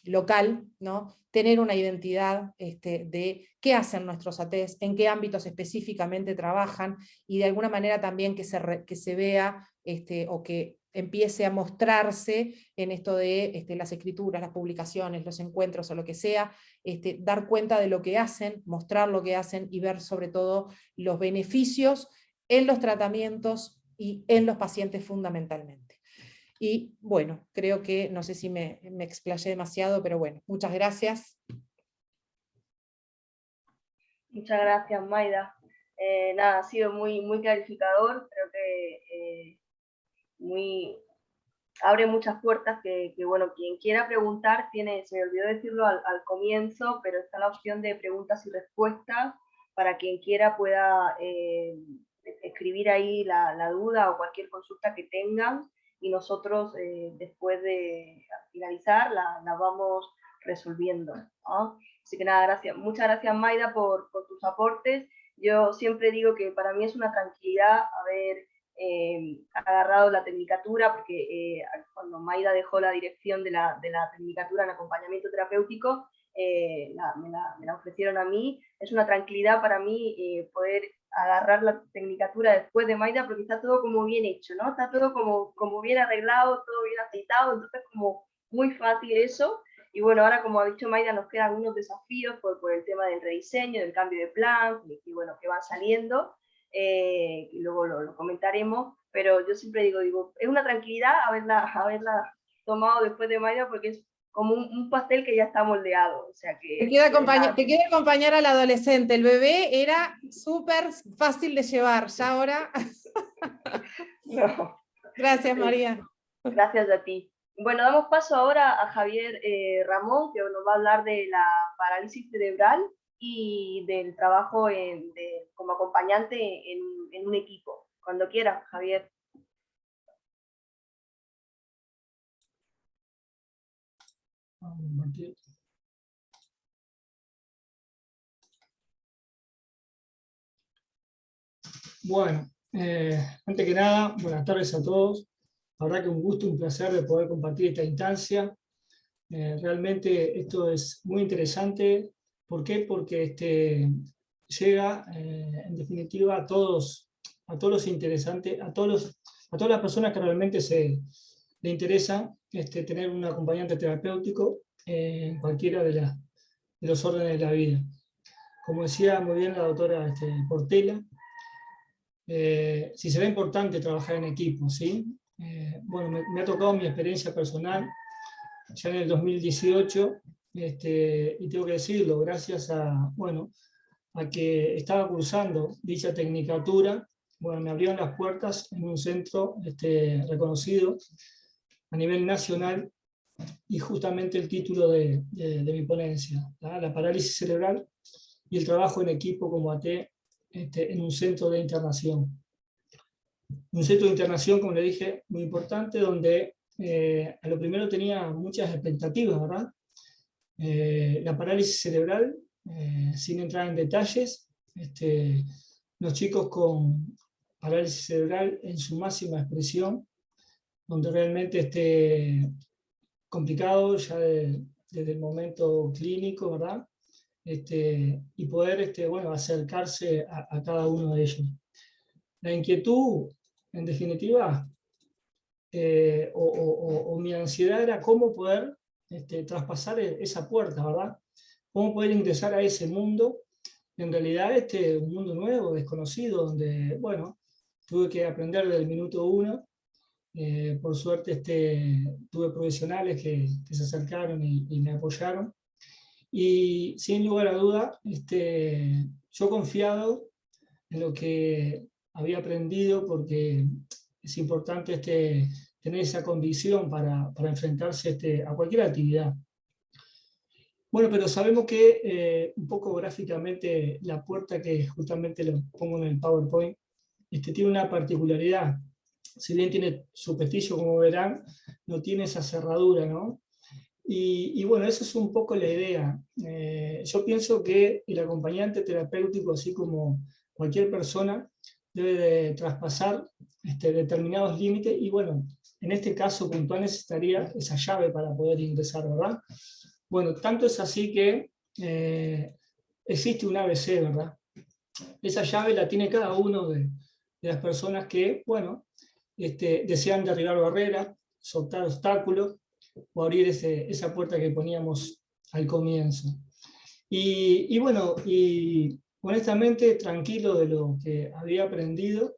local, ¿no?, tener una identidad de qué hacen nuestros ATEs, en qué ámbitos específicamente trabajan, y de alguna manera también que se vea o que empiece a mostrarse en esto de las escrituras, las publicaciones, los encuentros o lo que sea, dar cuenta de lo que hacen, mostrar lo que hacen y ver sobre todo los beneficios en los tratamientos y en los pacientes fundamentalmente. Y bueno, creo que, no sé si me explayé demasiado, pero bueno, muchas gracias. Muchas gracias, Maida. Nada, ha sido muy, muy clarificador, creo que abre muchas puertas que, bueno, quien quiera preguntar tiene, se me olvidó decirlo al comienzo, pero está la opción de preguntas y respuestas para quien quiera pueda escribir ahí la duda o cualquier consulta que tengan, y nosotros después de finalizar la vamos resolviendo, ¿no? Así que nada, gracias. Muchas gracias, Maida, por tus aportes. Yo siempre digo que para mí es una tranquilidad haber agarrado la tecnicatura, porque cuando Maida dejó la dirección de la tecnicatura en acompañamiento terapéutico, me la ofrecieron a mí. Es una tranquilidad para mí poder agarrar la tecnicatura después de Maida, porque está todo como bien hecho, ¿no? Está todo como bien arreglado, todo bien aceitado, entonces como muy fácil eso. Y bueno, ahora como ha dicho Mayra, nos quedan unos desafíos por el tema del rediseño, del cambio de plan, y bueno, que van saliendo, y luego lo comentaremos, pero yo siempre digo, es una tranquilidad haberla tomado después de Mayra, porque es como un pastel que ya está moldeado, o sea Te que queda, nada. te queda acompañar al adolescente. El bebé era súper fácil de llevar, ya ahora. No. Gracias, María. Gracias a ti. Bueno, damos paso ahora a Javier Ramón, que nos va a hablar de la parálisis cerebral y del trabajo como acompañante en un equipo. Cuando quieras, Javier. Bueno, antes que nada, buenas tardes a todos. La verdad que un gusto, un placer de poder compartir esta instancia. Realmente esto es muy interesante. ¿Por qué? Porque llega, en definitiva, a todos los interesantes, a todas las personas que realmente le interesa tener un acompañante terapéutico en cualquiera de los órdenes de la vida. Como decía muy bien la doctora Portela, si será importante trabajar en equipo, ¿sí? Bueno, me ha tocado mi experiencia personal ya en el 2018, y tengo que decirlo, gracias bueno, a que estaba cursando dicha tecnicatura, bueno, me abrieron las puertas en un centro reconocido a nivel nacional, y justamente el título de mi ponencia, la parálisis cerebral y el trabajo en equipo como AT en un centro de internación. Un centro de internación, como le dije, muy importante, donde a lo primero tenía muchas expectativas, ¿verdad? La parálisis cerebral, sin entrar en detalles, los chicos con parálisis cerebral en su máxima expresión, donde realmente complicado ya desde el momento clínico, ¿verdad? Y poder bueno, acercarse a cada uno de ellos. La inquietud, en definitiva, o mi ansiedad era cómo poder traspasar esa puerta, ¿verdad? Cómo poder ingresar a ese mundo, en realidad un mundo nuevo, desconocido, donde, bueno, tuve que aprender del minuto uno. Por suerte tuve profesionales que se acercaron y me apoyaron. Y sin lugar a duda, yo confiado en lo que había aprendido, porque es importante tener esa convicción para enfrentarse a cualquier actividad. Bueno, pero sabemos que un poco gráficamente la puerta, que justamente lo pongo en el PowerPoint, tiene una particularidad. Si bien tiene su pestillo, como verán, no tiene esa cerradura, ¿no? Y bueno, esa es un poco la idea. Yo pienso que el acompañante terapéutico, así como cualquier persona, debe de traspasar determinados límites, y bueno, en este caso puntual necesitaría esa llave para poder ingresar, ¿verdad? Bueno, tanto es así que existe un ABC, ¿verdad? Esa llave la tiene cada uno de las personas que, bueno, desean derribar barreras, soltar obstáculos, o abrir esa puerta que poníamos al comienzo. Y bueno, y honestamente tranquilo de lo que había aprendido.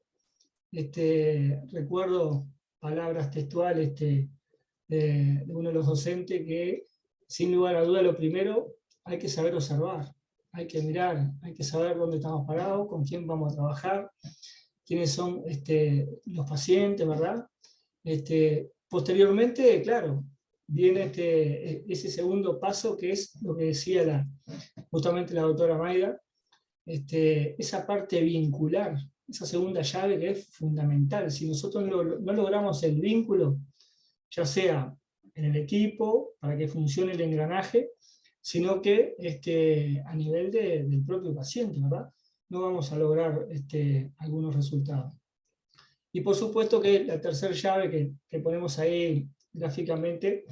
Recuerdo palabras textuales de uno de los docentes, que sin lugar a duda lo primero hay que saber observar, hay que mirar, hay que saber dónde estamos parados, con quién vamos a trabajar, quiénes son los pacientes, ¿verdad? Posteriormente, claro, viene ese segundo paso, que es lo que decía justamente la doctora Mayra, esa parte vincular, esa segunda llave que es fundamental. Si nosotros no logramos el vínculo, ya sea en el equipo, para que funcione el engranaje, sino que a nivel del propio paciente, ¿verdad? No vamos a lograr algunos resultados. Y por supuesto que la tercera llave que ponemos ahí gráficamente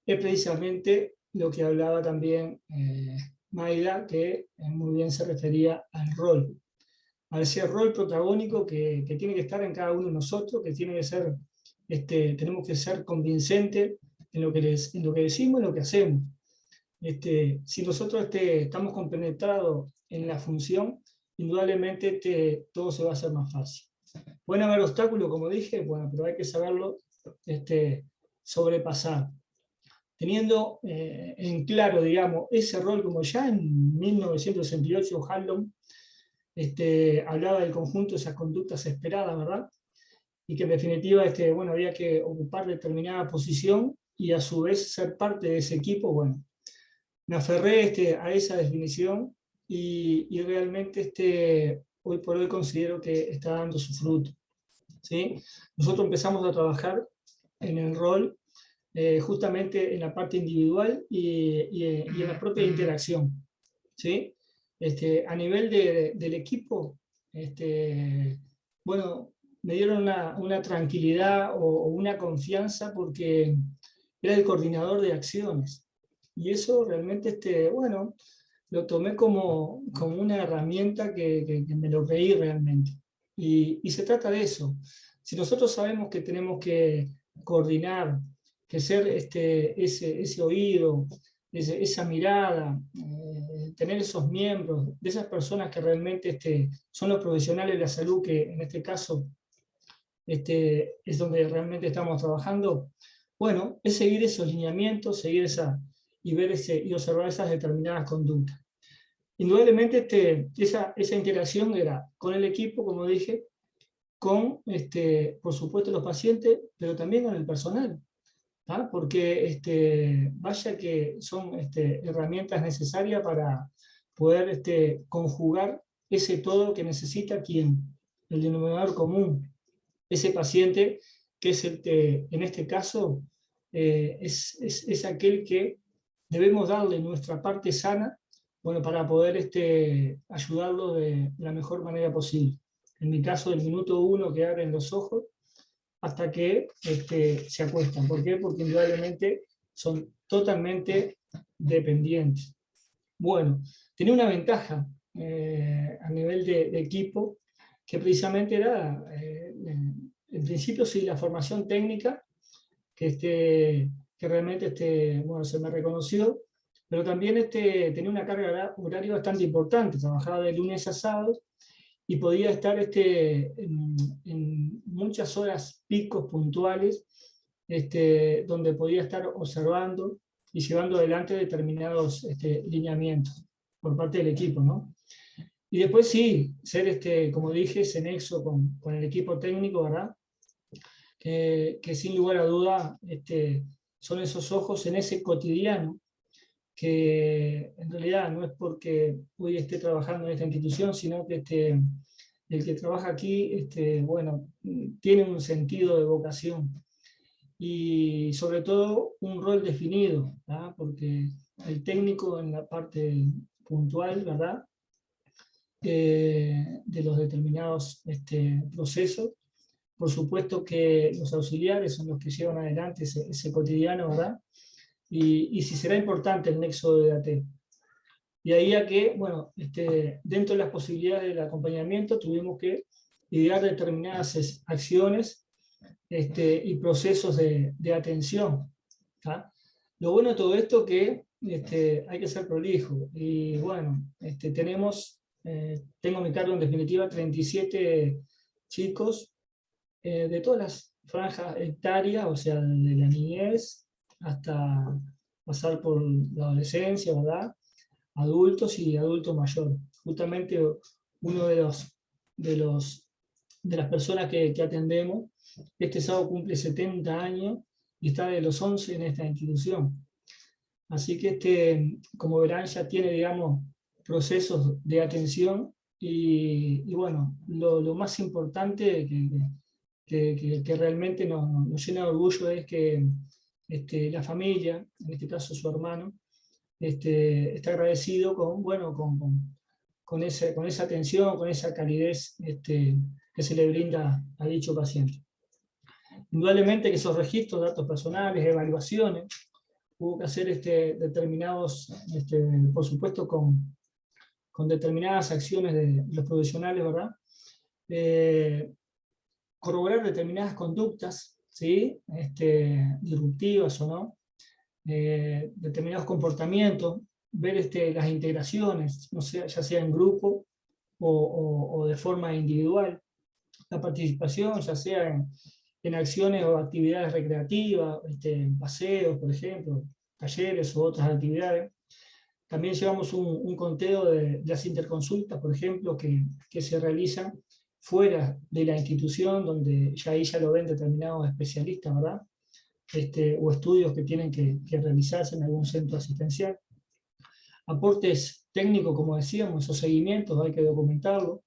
es precisamente lo que hablaba también Mayra, que muy bien se refería al rol, a ese rol protagónico que tiene que estar en cada uno de nosotros, que tiene que ser, tenemos que ser convincentes, en lo que decimos, en lo que hacemos. Si nosotros estamos compenetrados en la función, indudablemente todo se va a hacer más fácil. Pueden haber obstáculos, como dije, bueno, pero hay que saberlo sobrepasar. Teniendo en claro, digamos, ese rol, como ya en 1968 Haldon hablaba del conjunto de esas conductas esperadas, ¿verdad? Y que en definitiva bueno, había que ocupar determinada posición y a su vez ser parte de ese equipo. Bueno, me aferré a esa definición y realmente hoy por hoy considero que está dando su fruto, ¿sí? Nosotros empezamos a trabajar en el rol justamente en la parte individual y en la propia interacción, ¿sí? A nivel del equipo, bueno, me dieron una tranquilidad o una confianza porque era el coordinador de acciones. Y eso realmente, bueno, lo tomé como una herramienta que me lo creí realmente. Y se trata de eso. Si nosotros sabemos que tenemos que coordinar, que ser ese oído, esa mirada, tener esos miembros, de esas personas que realmente son los profesionales de la salud, que en este caso es donde realmente estamos trabajando, bueno, es seguir esos lineamientos, seguir y ver y observar esas determinadas conductas. Indudablemente esa interacción era con el equipo, como dije, con, por supuesto, los pacientes, pero también con el personal, ¿tá? Porque vaya que son herramientas necesarias para poder conjugar ese todo que necesita el denominador común, ese paciente que es en este caso es aquel que debemos darle nuestra parte sana, bueno, para poder ayudarlo de la mejor manera posible. En mi caso, del minuto 1 que abren los ojos hasta que se acuestan. ¿Por qué? Porque indudablemente son totalmente dependientes. Bueno, tenía una ventaja a nivel de equipo, que precisamente era, en principio, sí, la formación técnica, que realmente bueno, se me reconoció, pero también tenía una carga horaria bastante importante. Trabajaba de lunes a sábado y podía estar en muchas horas picos puntuales, donde podía estar observando y llevando adelante determinados lineamientos por parte del equipo, ¿no? Y después sí, ser, como dije, ese nexo con el equipo técnico, ¿verdad? Que sin lugar a duda son esos ojos en ese cotidiano, que en realidad no es porque hoy esté trabajando en esta institución, sino que el que trabaja aquí, bueno, tiene un sentido de vocación y sobre todo un rol definido, ¿verdad? Porque el técnico en la parte puntual, ¿verdad? De los determinados procesos. Por supuesto que los auxiliares son los que llevan adelante ese cotidiano, ¿verdad? Y si será importante el nexo de AT. Y ahí a que, bueno, dentro de las posibilidades del acompañamiento tuvimos que idear determinadas acciones y procesos de atención, ¿tá? Lo bueno de todo esto es que hay que ser prolijo. Y bueno, tengo a mi cargo en definitiva 37 chicos de todas las franjas etarias, o sea, de la niñez hasta pasar por la adolescencia, ¿verdad? Adultos y adultos mayores. Justamente uno de las personas que atendemos, este sábado cumple 70 años y está de los 11 en esta institución. Así que como verán, ya tiene, digamos, procesos de atención y bueno, lo más importante que realmente nos llena de orgullo es que la familia, en este caso su hermano, está agradecido con esa atención, con esa calidez que se le brinda a dicho paciente. Indudablemente que esos registros, datos personales, evaluaciones, hubo que hacer determinados, por supuesto con determinadas acciones de los profesionales, ¿verdad? Corroborar determinadas conductas, ¿sí? Disruptivas o no, determinados comportamientos, ver las integraciones, no sé, ya sea en grupo o de forma individual, la participación, ya sea en acciones o actividades recreativas, paseos, por ejemplo, talleres o otras actividades. También llevamos un conteo de las interconsultas, por ejemplo, que se realizan fuera de la institución, donde ya ahí ya lo ven determinados especialistas, ¿verdad? O estudios que tienen que realizarse en algún centro asistencial. Aportes técnicos, como decíamos, esos seguimientos hay que documentarlos,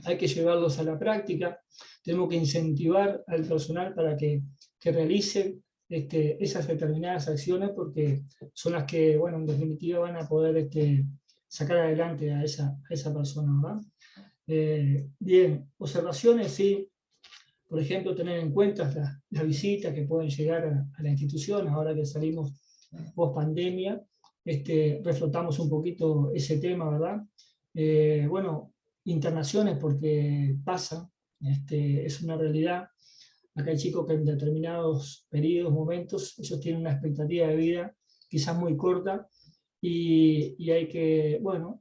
hay que llevarlos a la práctica, tenemos que incentivar al personal para que realice esas determinadas acciones, porque son las que, bueno, en definitiva van a poder sacar adelante a esa persona, ¿verdad? Bien, observaciones, sí. Por ejemplo, tener en cuenta las visitas que pueden llegar a la institución, ahora que salimos post pandemia, reflotamos un poquito ese tema, ¿verdad? Bueno, internaciones, porque pasa, es una realidad. Acá hay chicos que en determinados periodos, momentos, ellos tienen una expectativa de vida quizás muy corta, y hay que, bueno,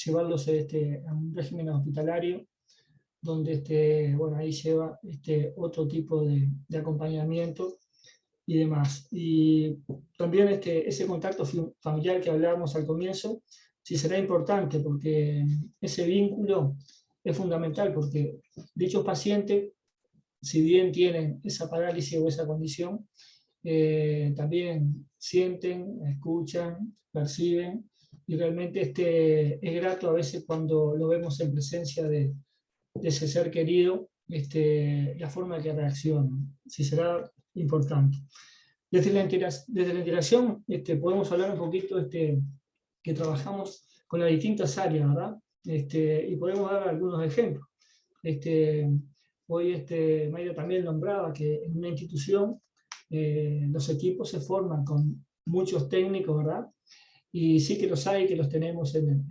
llevarlos a un régimen hospitalario, donde bueno, ahí lleva otro tipo de acompañamiento y demás. Y también ese contacto familiar que hablábamos al comienzo, sí será importante, porque ese vínculo es fundamental, porque dichos pacientes, si bien tienen esa parálisis o esa condición, también sienten, escuchan, perciben, y realmente es grato a veces cuando lo vemos en presencia de ese ser querido, la forma que reacciona, si será importante. Desde la integración podemos hablar un poquito que trabajamos con las distintas áreas, ¿verdad? Y podemos dar algunos ejemplos. Hoy Mayra también nombraba que en una institución los equipos se forman con muchos técnicos, ¿verdad? Y sí que los hay, que los tenemos en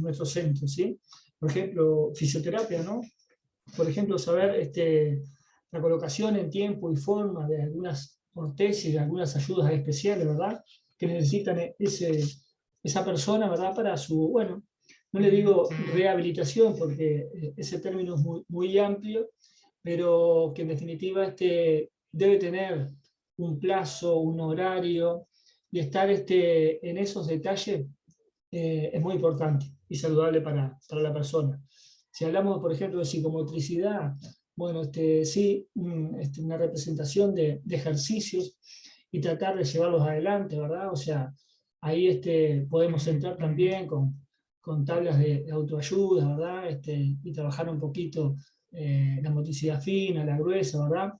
nuestro centro, ¿sí? Por ejemplo, fisioterapia, ¿no? Por ejemplo, saber la colocación en tiempo y forma de algunas ortesis, de algunas ayudas especiales, ¿verdad? Que necesitan esa persona, ¿verdad? Para su, bueno, no le digo rehabilitación, porque ese término es muy, muy amplio, pero que en definitiva debe tener un plazo, un horario, y estar en esos detalles es muy importante y saludable para la persona. Si hablamos, por ejemplo, de psicomotricidad, bueno, sí, una representación de ejercicios y tratar de llevarlos adelante, ¿verdad? O sea, ahí podemos entrar también con tablas de autoayuda, ¿verdad? Y trabajar un poquito la motricidad fina, la gruesa, ¿verdad?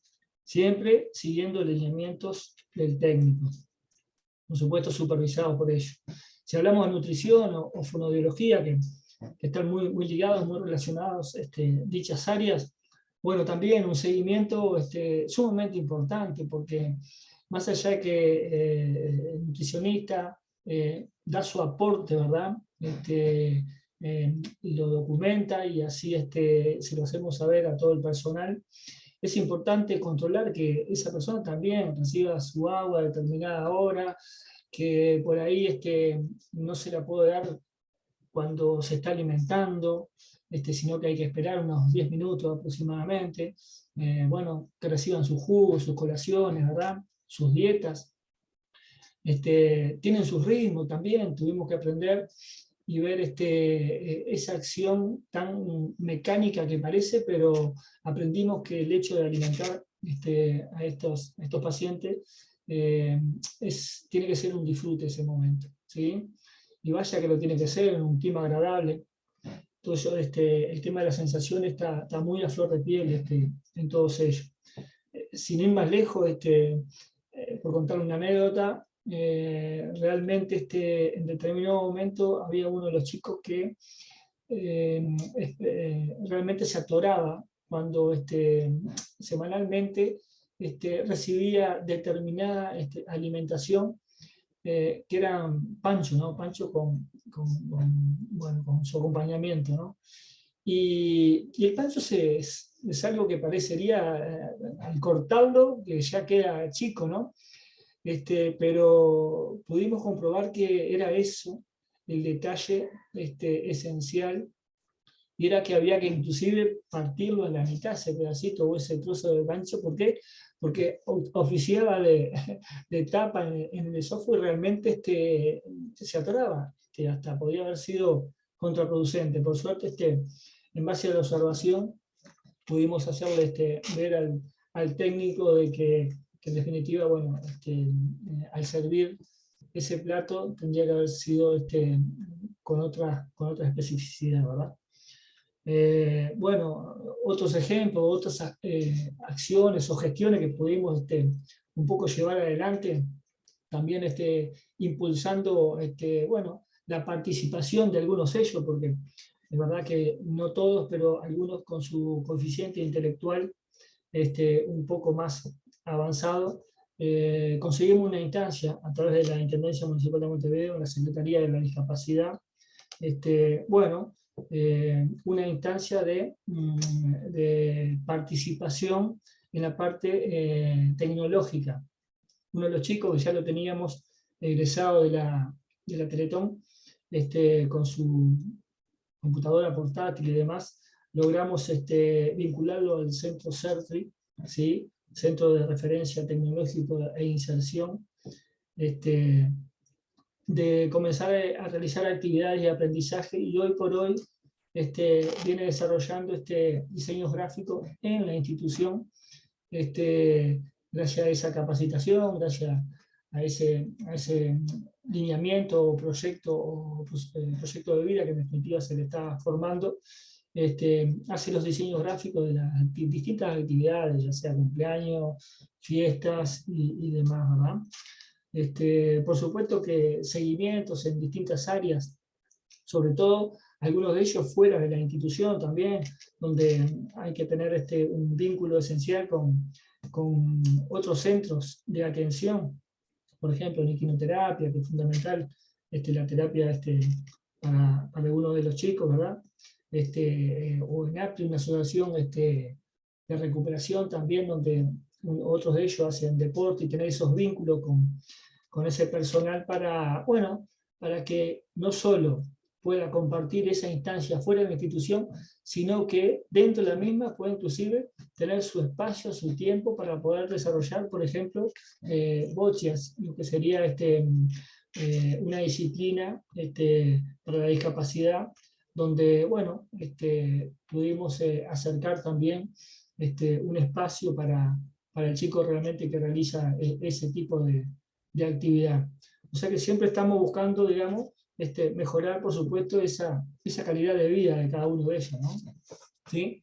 Siempre siguiendo lineamientos del técnico, por supuesto supervisados por ellos. Si hablamos de nutrición o fonoaudiología, que están muy, muy ligados, muy relacionados dichas áreas, bueno, también un seguimiento sumamente importante, porque más allá de que el nutricionista da su aporte, ¿verdad? Y lo documenta, y así se lo hacemos saber a todo el personal, es importante controlar que esa persona también reciba su agua a determinada hora, que por ahí no se la puede dar cuando se está alimentando, sino que hay que esperar unos 10 minutos aproximadamente. Bueno, que reciban sus jugos, sus colaciones, ¿verdad? Sus dietas. Tienen su ritmo también, tuvimos que aprender y ver esa acción tan mecánica que parece, pero aprendimos que el hecho de alimentar a estos pacientes tiene que ser un disfrute ese momento, ¿sí? Y vaya que lo tiene que ser en un clima agradable. Entonces, el tema de la sensación está muy a flor de piel en todos ellos. Sin ir más lejos, por contar una anécdota, realmente en determinado momento había uno de los chicos que realmente se atoraba cuando semanalmente recibía determinada alimentación, que era pancho, ¿no? Pancho bueno, con su acompañamiento, ¿no? Y el pancho es algo que parecería, al cortarlo, que ya queda chico, ¿no? pero pudimos comprobar que era eso el detalle esencial, y era que había que inclusive partirlo a la mitad, ese pedacito o ese trozo de gancho. ¿Por qué? Porque oficiaba de tapa en el software, realmente se atoraba, hasta podría haber sido contraproducente. Por suerte, en base a la observación, pudimos hacerle ver al técnico de que en definitiva, bueno, al servir ese plato tendría que haber sido con otra especificidad, ¿verdad? Bueno, otros ejemplos, otras acciones o gestiones que pudimos un poco llevar adelante, también impulsando bueno, la participación de algunos sellos, porque es verdad que no todos, pero algunos con su coeficiente intelectual un poco más avanzado, conseguimos una instancia a través de la Intendencia Municipal de Montevideo, la Secretaría de la Discapacidad, bueno, una instancia de participación en la parte tecnológica. Uno de los chicos que ya lo teníamos egresado de la Teletón, con su computadora portátil y demás, logramos vincularlo al centro CERTRI, ¿sí? Centro de Referencia Tecnológico e Inserción, de comenzar a realizar actividades de aprendizaje, y hoy por hoy viene desarrollando diseños gráficos en la institución, gracias a esa capacitación, gracias a ese lineamiento o proyecto de vida que en definitiva se le está formando. Hace los diseños gráficos de las distintas actividades, ya sea cumpleaños, fiestas y demás, ¿verdad? Por supuesto que seguimientos en distintas áreas, sobre todo algunos de ellos fuera de la institución también, donde hay que tener un vínculo esencial con otros centros de atención, por ejemplo en equinoterapia, que es fundamental la terapia para algunos de los chicos, ¿verdad? O en APTI, una asociación de recuperación también, donde otros de ellos hacen deporte, y tener esos vínculos con ese personal para, bueno, para que no solo pueda compartir esa instancia fuera de la institución, sino que dentro de la misma pueda inclusive tener su espacio, su tiempo para poder desarrollar, por ejemplo, boccias, lo que sería una disciplina para la discapacidad, donde, bueno, pudimos acercar también un espacio para el chico realmente que realiza ese tipo de actividad. O sea que siempre estamos buscando, digamos, mejorar, por supuesto, esa calidad de vida de cada uno de ellos, ¿no? ¿Sí?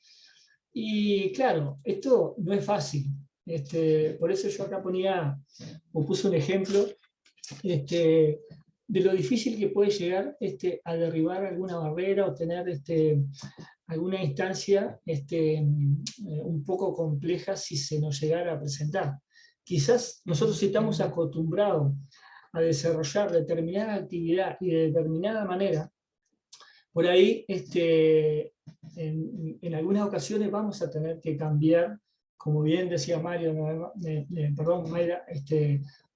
Y claro, esto no es fácil. Por eso yo acá puse un ejemplo de lo difícil que puede llegar a derribar alguna barrera o tener alguna instancia un poco compleja si se nos llegara a presentar. Quizás nosotros estamos acostumbrados a desarrollar determinada actividad y de determinada manera, por ahí en algunas ocasiones vamos a tener que cambiar, como bien decía Mario, perdón, Mayra,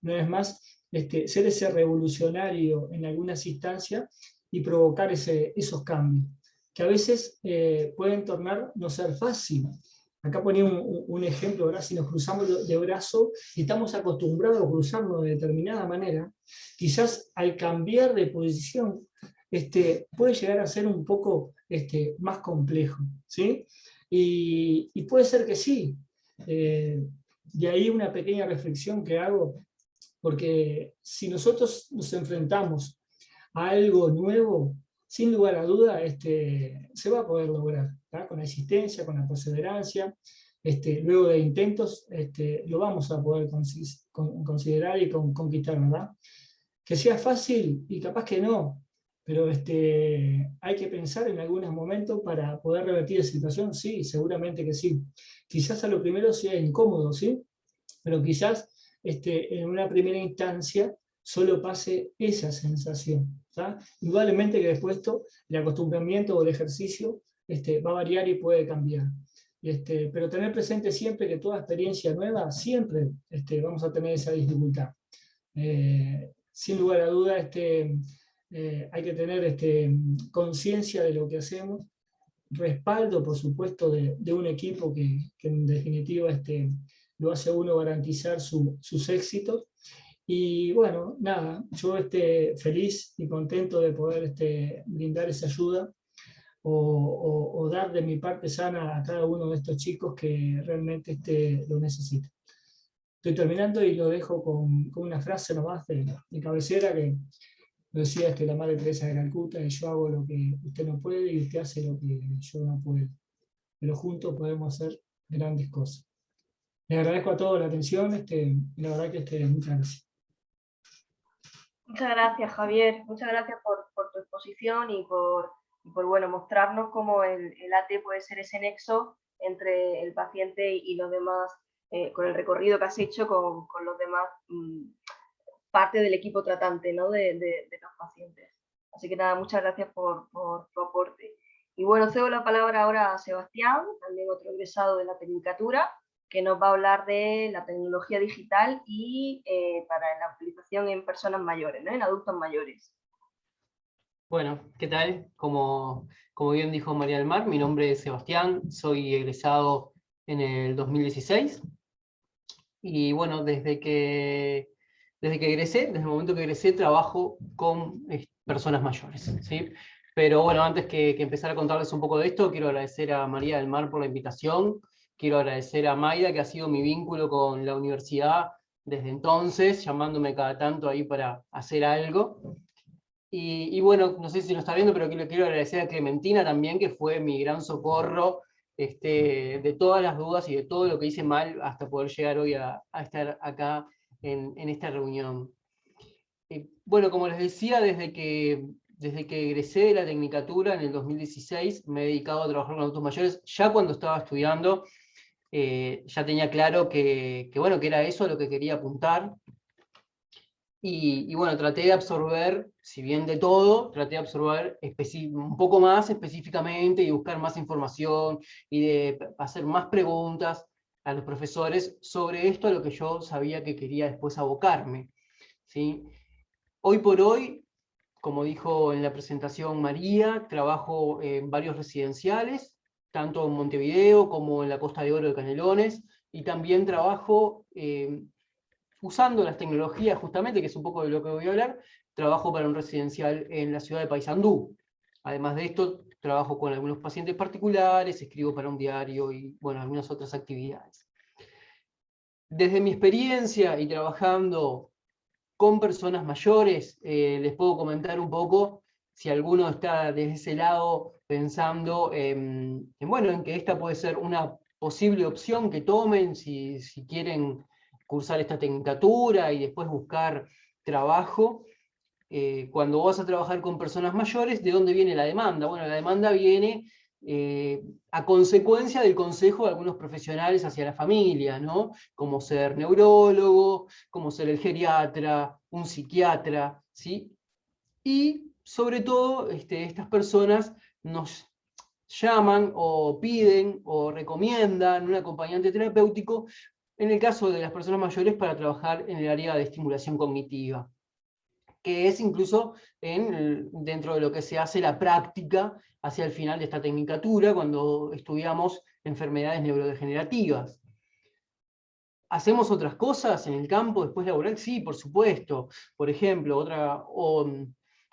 una vez más, ser ese revolucionario en algunas instancias y provocar esos cambios, que a veces pueden tornar no ser fácil. Acá ponía un ejemplo, ¿verdad? Si nos cruzamos de brazo y estamos acostumbrados a cruzarnos de determinada manera, quizás al cambiar de posición puede llegar a ser un poco más complejo, ¿sí? Y puede ser que sí. De ahí una pequeña reflexión que hago, porque si nosotros nos enfrentamos a algo nuevo, sin lugar a duda se va a poder lograr, ¿tá? Con la existencia, con la perseverancia, luego de intentos, lo vamos a poder considerar y conquistar, ¿verdad? Que sea fácil, y capaz que no, pero hay que pensar en algunos momentos para poder revertir esa situación, sí, seguramente que sí. Quizás a lo primero sea incómodo, ¿sí? Pero quizás en una primera instancia solo pase esa sensación, ¿tá? Indudablemente que después el acostumbramiento o el ejercicio va a variar y puede cambiar. Pero tener presente siempre que toda experiencia nueva, siempre vamos a tener esa dificultad. Sin lugar a duda, hay que tener conciencia de lo que hacemos, respaldo, por supuesto, de un equipo que en definitiva lo hace a uno garantizar sus éxitos. Y bueno, nada, yo feliz y contento de poder brindar esa ayuda o dar de mi parte sana a cada uno de estos chicos que realmente lo necesitan. Estoy terminando y lo dejo con una frase nomás de cabecera que decía la Madre Teresa de Calcuta, que yo hago lo que usted no puede y usted hace lo que yo no puedo. Pero juntos podemos hacer grandes cosas. Les agradezco a todos la atención y la verdad que muchas gracias. Muchas gracias, Javier. Muchas gracias por tu exposición y por bueno, mostrarnos cómo el AT puede ser ese nexo entre el paciente y los demás, con el recorrido que has hecho con los demás, parte del equipo tratante, ¿no? de los pacientes. Así que nada, muchas gracias por tu aporte. Y bueno, cedo la palabra ahora a Sebastián, también otro egresado de la Tecnicatura, que nos va a hablar de la tecnología digital y para la utilización en personas mayores, ¿no? En adultos mayores. Bueno, ¿qué tal? Como bien dijo María del Mar, mi nombre es Sebastián, soy egresado en el 2016. Y bueno, desde que egresé, desde el momento que egresé, trabajo con personas mayores, ¿sí? Pero bueno, antes que empezar a contarles un poco de esto, quiero agradecer a María del Mar por la invitación, quiero agradecer a Mayra, que ha sido mi vínculo con la universidad desde entonces, llamándome cada tanto ahí para hacer algo. Y bueno, no sé si nos está viendo, pero quiero agradecer a Clementina también, que fue mi gran socorro de todas las dudas y de todo lo que hice mal hasta poder llegar hoy a estar acá en esta reunión. Bueno, como les decía, desde que egresé de la Tecnicatura en el 2016, me he dedicado a trabajar con adultos mayores. Ya cuando estaba estudiando, ya tenía claro bueno, que era eso a lo que quería apuntar. Y bueno, traté de absorber, si bien de todo, traté de absorber un poco más específicamente y buscar más información y de hacer más preguntas a los profesores sobre esto, a lo que yo sabía que quería después abocarme, ¿sí? Hoy por hoy, como dijo en la presentación María, trabajo en varios residenciales, tanto en Montevideo como en la Costa de Oro de Canelones, y también trabajo usando las tecnologías justamente, que es un poco de lo que voy a hablar. Trabajo para un residencial en la ciudad de Paysandú. Además de esto, trabajo con algunos pacientes particulares, escribo para un diario y bueno, algunas otras actividades. Desde mi experiencia y trabajando con personas mayores, les puedo comentar un poco, si alguno está desde ese lado pensando bueno, en que esta puede ser una posible opción que tomen si quieren cursar esta tecnicatura y después buscar trabajo. Cuando vas a trabajar con personas mayores, ¿de dónde viene la demanda? Bueno, la demanda viene a consecuencia del consejo de algunos profesionales hacia la familia, ¿no? Como ser neurólogo, como ser el geriatra, un psiquiatra, ¿sí? Y sobre todo, estas personas nos llaman o piden o recomiendan un acompañante terapéutico, en el caso de las personas mayores, para trabajar en el área de estimulación cognitiva, que es incluso dentro de lo que se hace la práctica hacia el final de esta tecnicatura, cuando estudiamos enfermedades neurodegenerativas. ¿Hacemos otras cosas en el campo después laboral? Sí, por supuesto. Por ejemplo,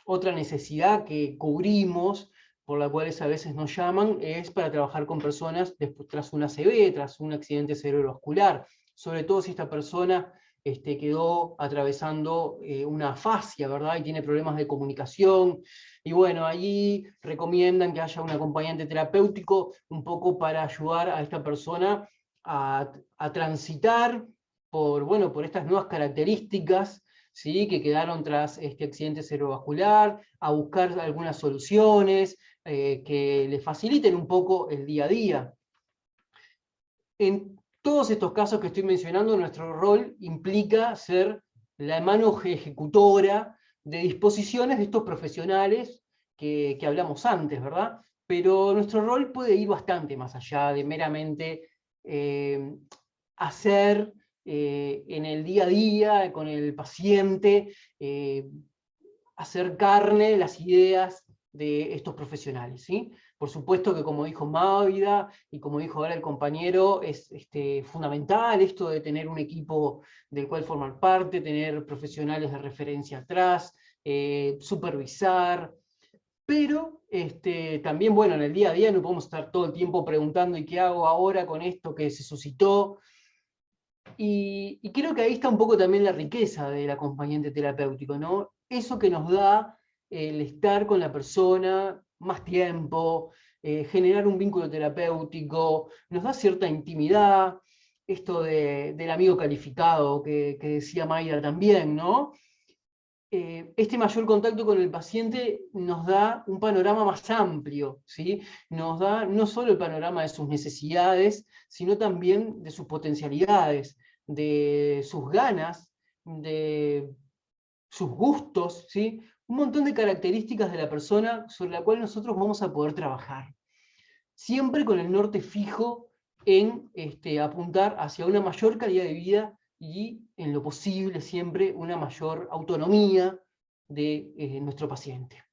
otra necesidad que cubrimos, por la cual a veces nos llaman, es para trabajar con personas tras una ACV, tras un accidente cerebrovascular, sobre todo si esta persona quedó atravesando una afasia, ¿verdad? Y tiene problemas de comunicación. Y bueno, allí recomiendan que haya un acompañante terapéutico un poco para ayudar a esta persona a transitar por estas nuevas características, ¿sí? Que quedaron tras este accidente cerebrovascular, a buscar algunas soluciones que le faciliten un poco el día a día. En todos estos casos que estoy mencionando, nuestro rol implica ser la mano ejecutora de disposiciones de estos profesionales que hablamos antes, ¿verdad? Pero nuestro rol puede ir bastante más allá de meramente hacer en el día a día, con el paciente, hacer carne las ideas de estos profesionales, ¿sí? Por supuesto que, como dijo Mávida, y como dijo ahora el compañero, es fundamental esto de tener un equipo del cual formar parte, tener profesionales de referencia atrás, supervisar, pero también, bueno, en el día a día no podemos estar todo el tiempo preguntando ¿y qué hago ahora con esto que se suscitó? Y creo que ahí está un poco también la riqueza del acompañante terapéutico, ¿no? Eso que nos da el estar con la persona más tiempo, generar un vínculo terapéutico, nos da cierta intimidad, esto del amigo calificado que decía Mayra también, ¿no? Este mayor contacto con el paciente nos da un panorama más amplio, ¿sí? Nos da no solo el panorama de sus necesidades, sino también de sus potencialidades, de sus ganas, de sus gustos, ¿sí? Un montón de características de la persona sobre la cual nosotros vamos a poder trabajar. Siempre con el norte fijo en apuntar hacia una mayor calidad de vida y, en lo posible, siempre una mayor autonomía de nuestro paciente.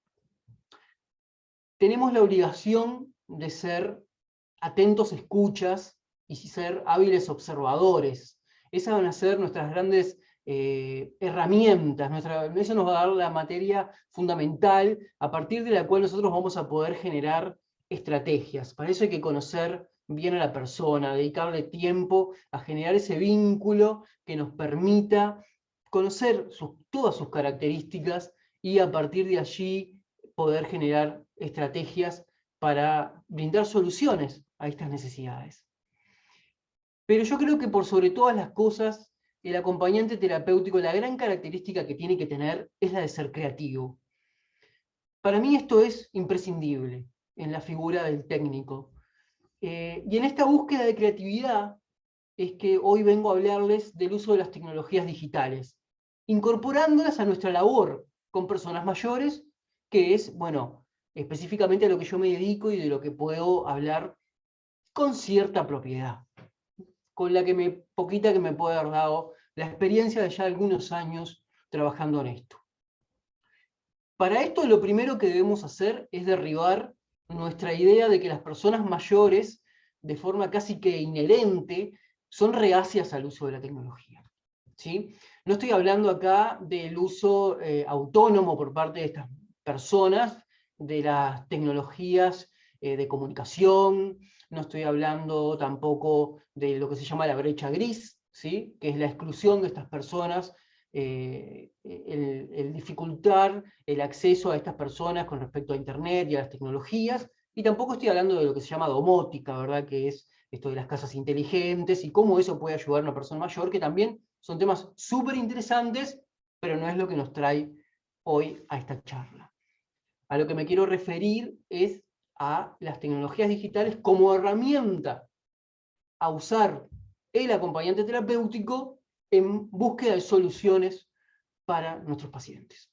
Tenemos la obligación de ser atentos escuchas y ser hábiles observadores. Esas van a ser nuestras grandes herramientas, eso nos va a dar la materia fundamental a partir de la cual nosotros vamos a poder generar estrategias. Para eso hay que conocer bien a la persona, dedicarle tiempo a generar ese vínculo que nos permita conocer todas sus características y a partir de allí poder generar estrategias para brindar soluciones a estas necesidades. Pero yo creo que por sobre todas las cosas, el acompañante terapéutico, la gran característica que tiene que tener es la de ser creativo. Para mí esto es imprescindible en la figura del técnico. Y en esta búsqueda de creatividad es que hoy vengo a hablarles del uso de las tecnologías digitales, incorporándolas a nuestra labor con personas mayores, que es, bueno, específicamente a lo que yo me dedico y de lo que puedo hablar con cierta propiedad, con la poquita que me puede haber dado la experiencia de ya algunos años trabajando en esto. Para esto lo primero que debemos hacer es derribar nuestra idea de que las personas mayores, de forma casi que inherente, son reacias al uso de la tecnología, ¿sí? No estoy hablando acá del uso autónomo por parte de estas personas de las tecnologías de comunicación, no estoy hablando tampoco de lo que se llama la brecha gris, ¿sí? Que es la exclusión de estas personas, el dificultar el acceso a estas personas con respecto a Internet y a las tecnologías, y tampoco estoy hablando de lo que se llama domótica, ¿verdad? Que es esto de las casas inteligentes y cómo eso puede ayudar a una persona mayor, que también son temas súper interesantes, pero no es lo que nos trae hoy a esta charla. A lo que me quiero referir es a las tecnologías digitales como herramienta a usar el acompañante terapéutico en búsqueda de soluciones para nuestros pacientes.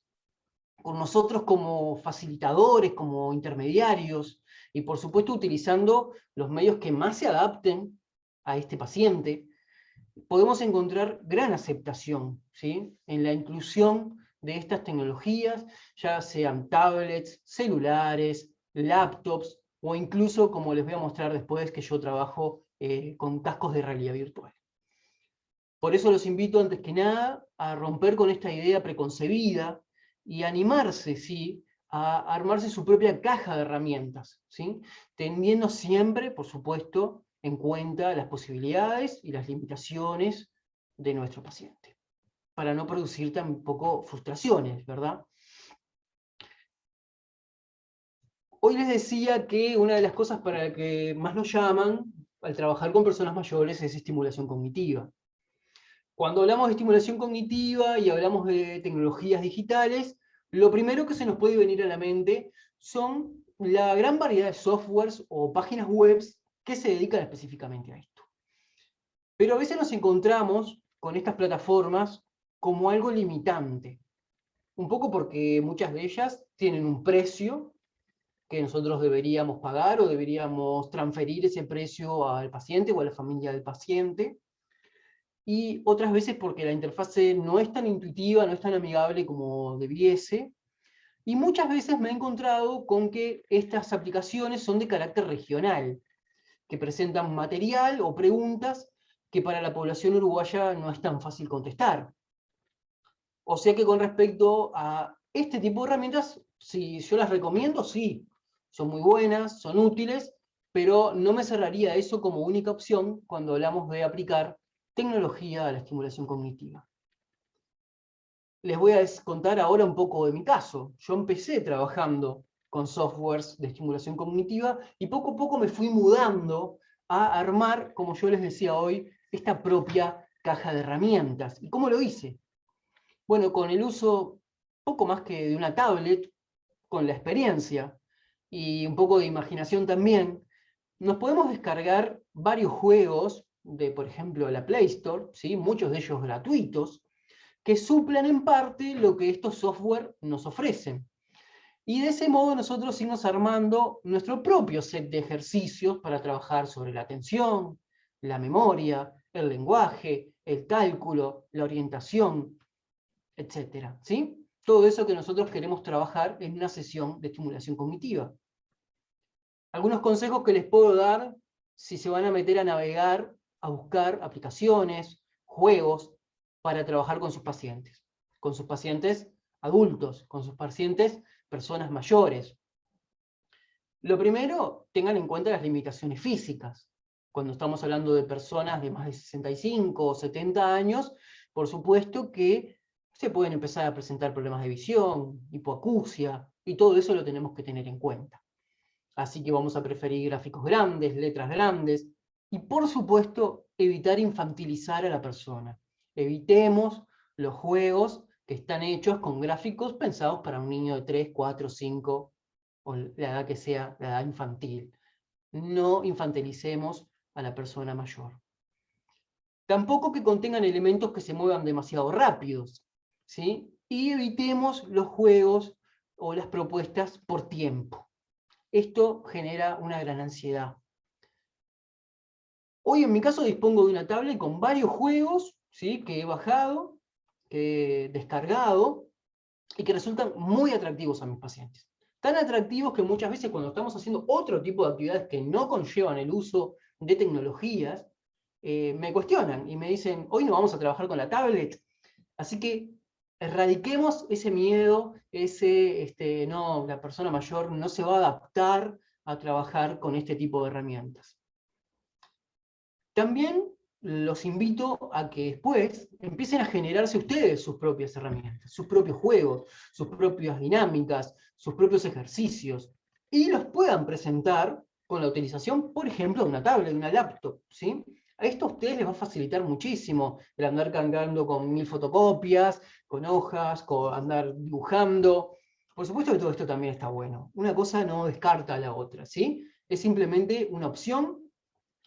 Con nosotros como facilitadores, como intermediarios, y por supuesto utilizando los medios que más se adapten a este paciente, podemos encontrar gran aceptación, ¿sí? En la inclusión de estas tecnologías, ya sean tablets, celulares, laptops, o incluso, como les voy a mostrar después, que yo trabajo con cascos de realidad virtual. Por eso los invito, antes que nada, a romper con esta idea preconcebida y animarse, ¿sí?, a armarse su propia caja de herramientas, ¿sí?, teniendo siempre, por supuesto, en cuenta las posibilidades y las limitaciones de nuestro paciente, para no producir tampoco frustraciones, ¿verdad? Hoy les decía que una de las cosas para las que más nos llaman al trabajar con personas mayores es estimulación cognitiva. Cuando hablamos de estimulación cognitiva y hablamos de tecnologías digitales, lo primero que se nos puede venir a la mente son la gran variedad de softwares o páginas web que se dedican específicamente a esto. Pero a veces nos encontramos con estas plataformas como algo limitante, un poco porque muchas de ellas tienen un precio que nosotros deberíamos pagar o deberíamos transferir ese precio al paciente o a la familia del paciente. y otras veces porque la interfase no es tan intuitiva, no es tan amigable como debiese, y muchas veces me he encontrado con que estas aplicaciones son de carácter regional, que presentan material o preguntas que para la población uruguaya no es tan fácil contestar. O sea que con respecto a este tipo de herramientas, si yo las recomiendo, sí, son muy buenas, son útiles, pero no me cerraría eso como única opción cuando hablamos de aplicar tecnología a la estimulación cognitiva. Les voy a contar ahora un poco de mi caso. Yo empecé trabajando con softwares de estimulación cognitiva y poco a poco me fui mudando a armar, como yo les decía hoy, esta propia caja de herramientas. ¿Y cómo lo hice? Bueno, con el uso poco más que de una tablet, con la experiencia y un poco de imaginación también, nos podemos descargar varios juegos de, por ejemplo, la Play Store, ¿sí? Muchos de ellos gratuitos, que suplan en parte lo que estos software nos ofrecen. Y de ese modo nosotros irnos armando nuestro propio set de ejercicios para trabajar sobre la atención, la memoria, el lenguaje, el cálculo, la orientación, etcétera, ¿sí? Todo eso que nosotros queremos trabajar en una sesión de estimulación cognitiva. Algunos consejos que les puedo dar si se van a meter a navegar, a buscar aplicaciones, juegos, para trabajar con sus pacientes adultos, con sus pacientes personas mayores. Lo primero, tengan en cuenta las limitaciones físicas. Cuando estamos hablando de personas de más de 65 o 70 años, por supuesto que se pueden empezar a presentar problemas de visión, hipoacusia, y todo eso lo tenemos que tener en cuenta. Así que vamos a preferir gráficos grandes, letras grandes, y por supuesto, evitar infantilizar a la persona. Evitemos los juegos que están hechos con gráficos pensados para un niño de 3, 4, 5, o la edad que sea, la edad infantil. No infantilicemos a la persona mayor. Tampoco que contengan elementos que se muevan demasiado rápidos, ¿sí? Y evitemos los juegos o las propuestas por tiempo. Esto genera una gran ansiedad. Hoy en mi caso dispongo de una tablet con varios juegos, ¿sí? Que he bajado, que he descargado, y que resultan muy atractivos a mis pacientes. Tan atractivos que muchas veces cuando estamos haciendo otro tipo de actividades que no conllevan el uso de tecnologías, me cuestionan y me dicen, hoy no vamos a trabajar con la tablet. Así que erradiquemos ese miedo, no, la persona mayor no se va a adaptar a trabajar con este tipo de herramientas. También los invito a que después empiecen a generarse ustedes sus propias herramientas, sus propios juegos, sus propias dinámicas, sus propios ejercicios, y los puedan presentar con la utilización, por ejemplo, de una tablet, de una laptop, ¿sí? A esto a ustedes les va a facilitar muchísimo el andar cargando con 1000 fotocopias, con hojas, con andar dibujando. Por supuesto que todo esto también está bueno. Una cosa no descarta a la otra, ¿sí? Es simplemente una opción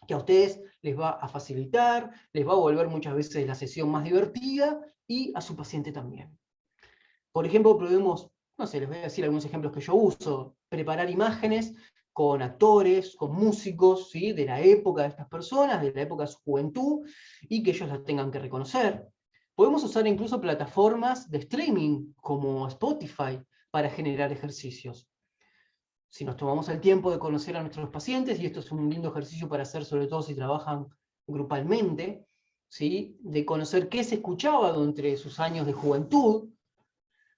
que a ustedes les va a facilitar, les va a volver muchas veces la sesión más divertida y a su paciente también. Por ejemplo, probemos, no sé, les voy a decir algunos ejemplos que yo uso, preparar imágenes con actores, con músicos, ¿sí? De la época de estas personas, de la época de su juventud, y que ellos las tengan que reconocer. Podemos usar incluso plataformas de streaming como Spotify para generar ejercicios. Si nos tomamos el tiempo de conocer a nuestros pacientes, y esto es un lindo ejercicio para hacer sobre todo si trabajan grupalmente, ¿sí? De conocer qué se escuchaba entre sus años de juventud,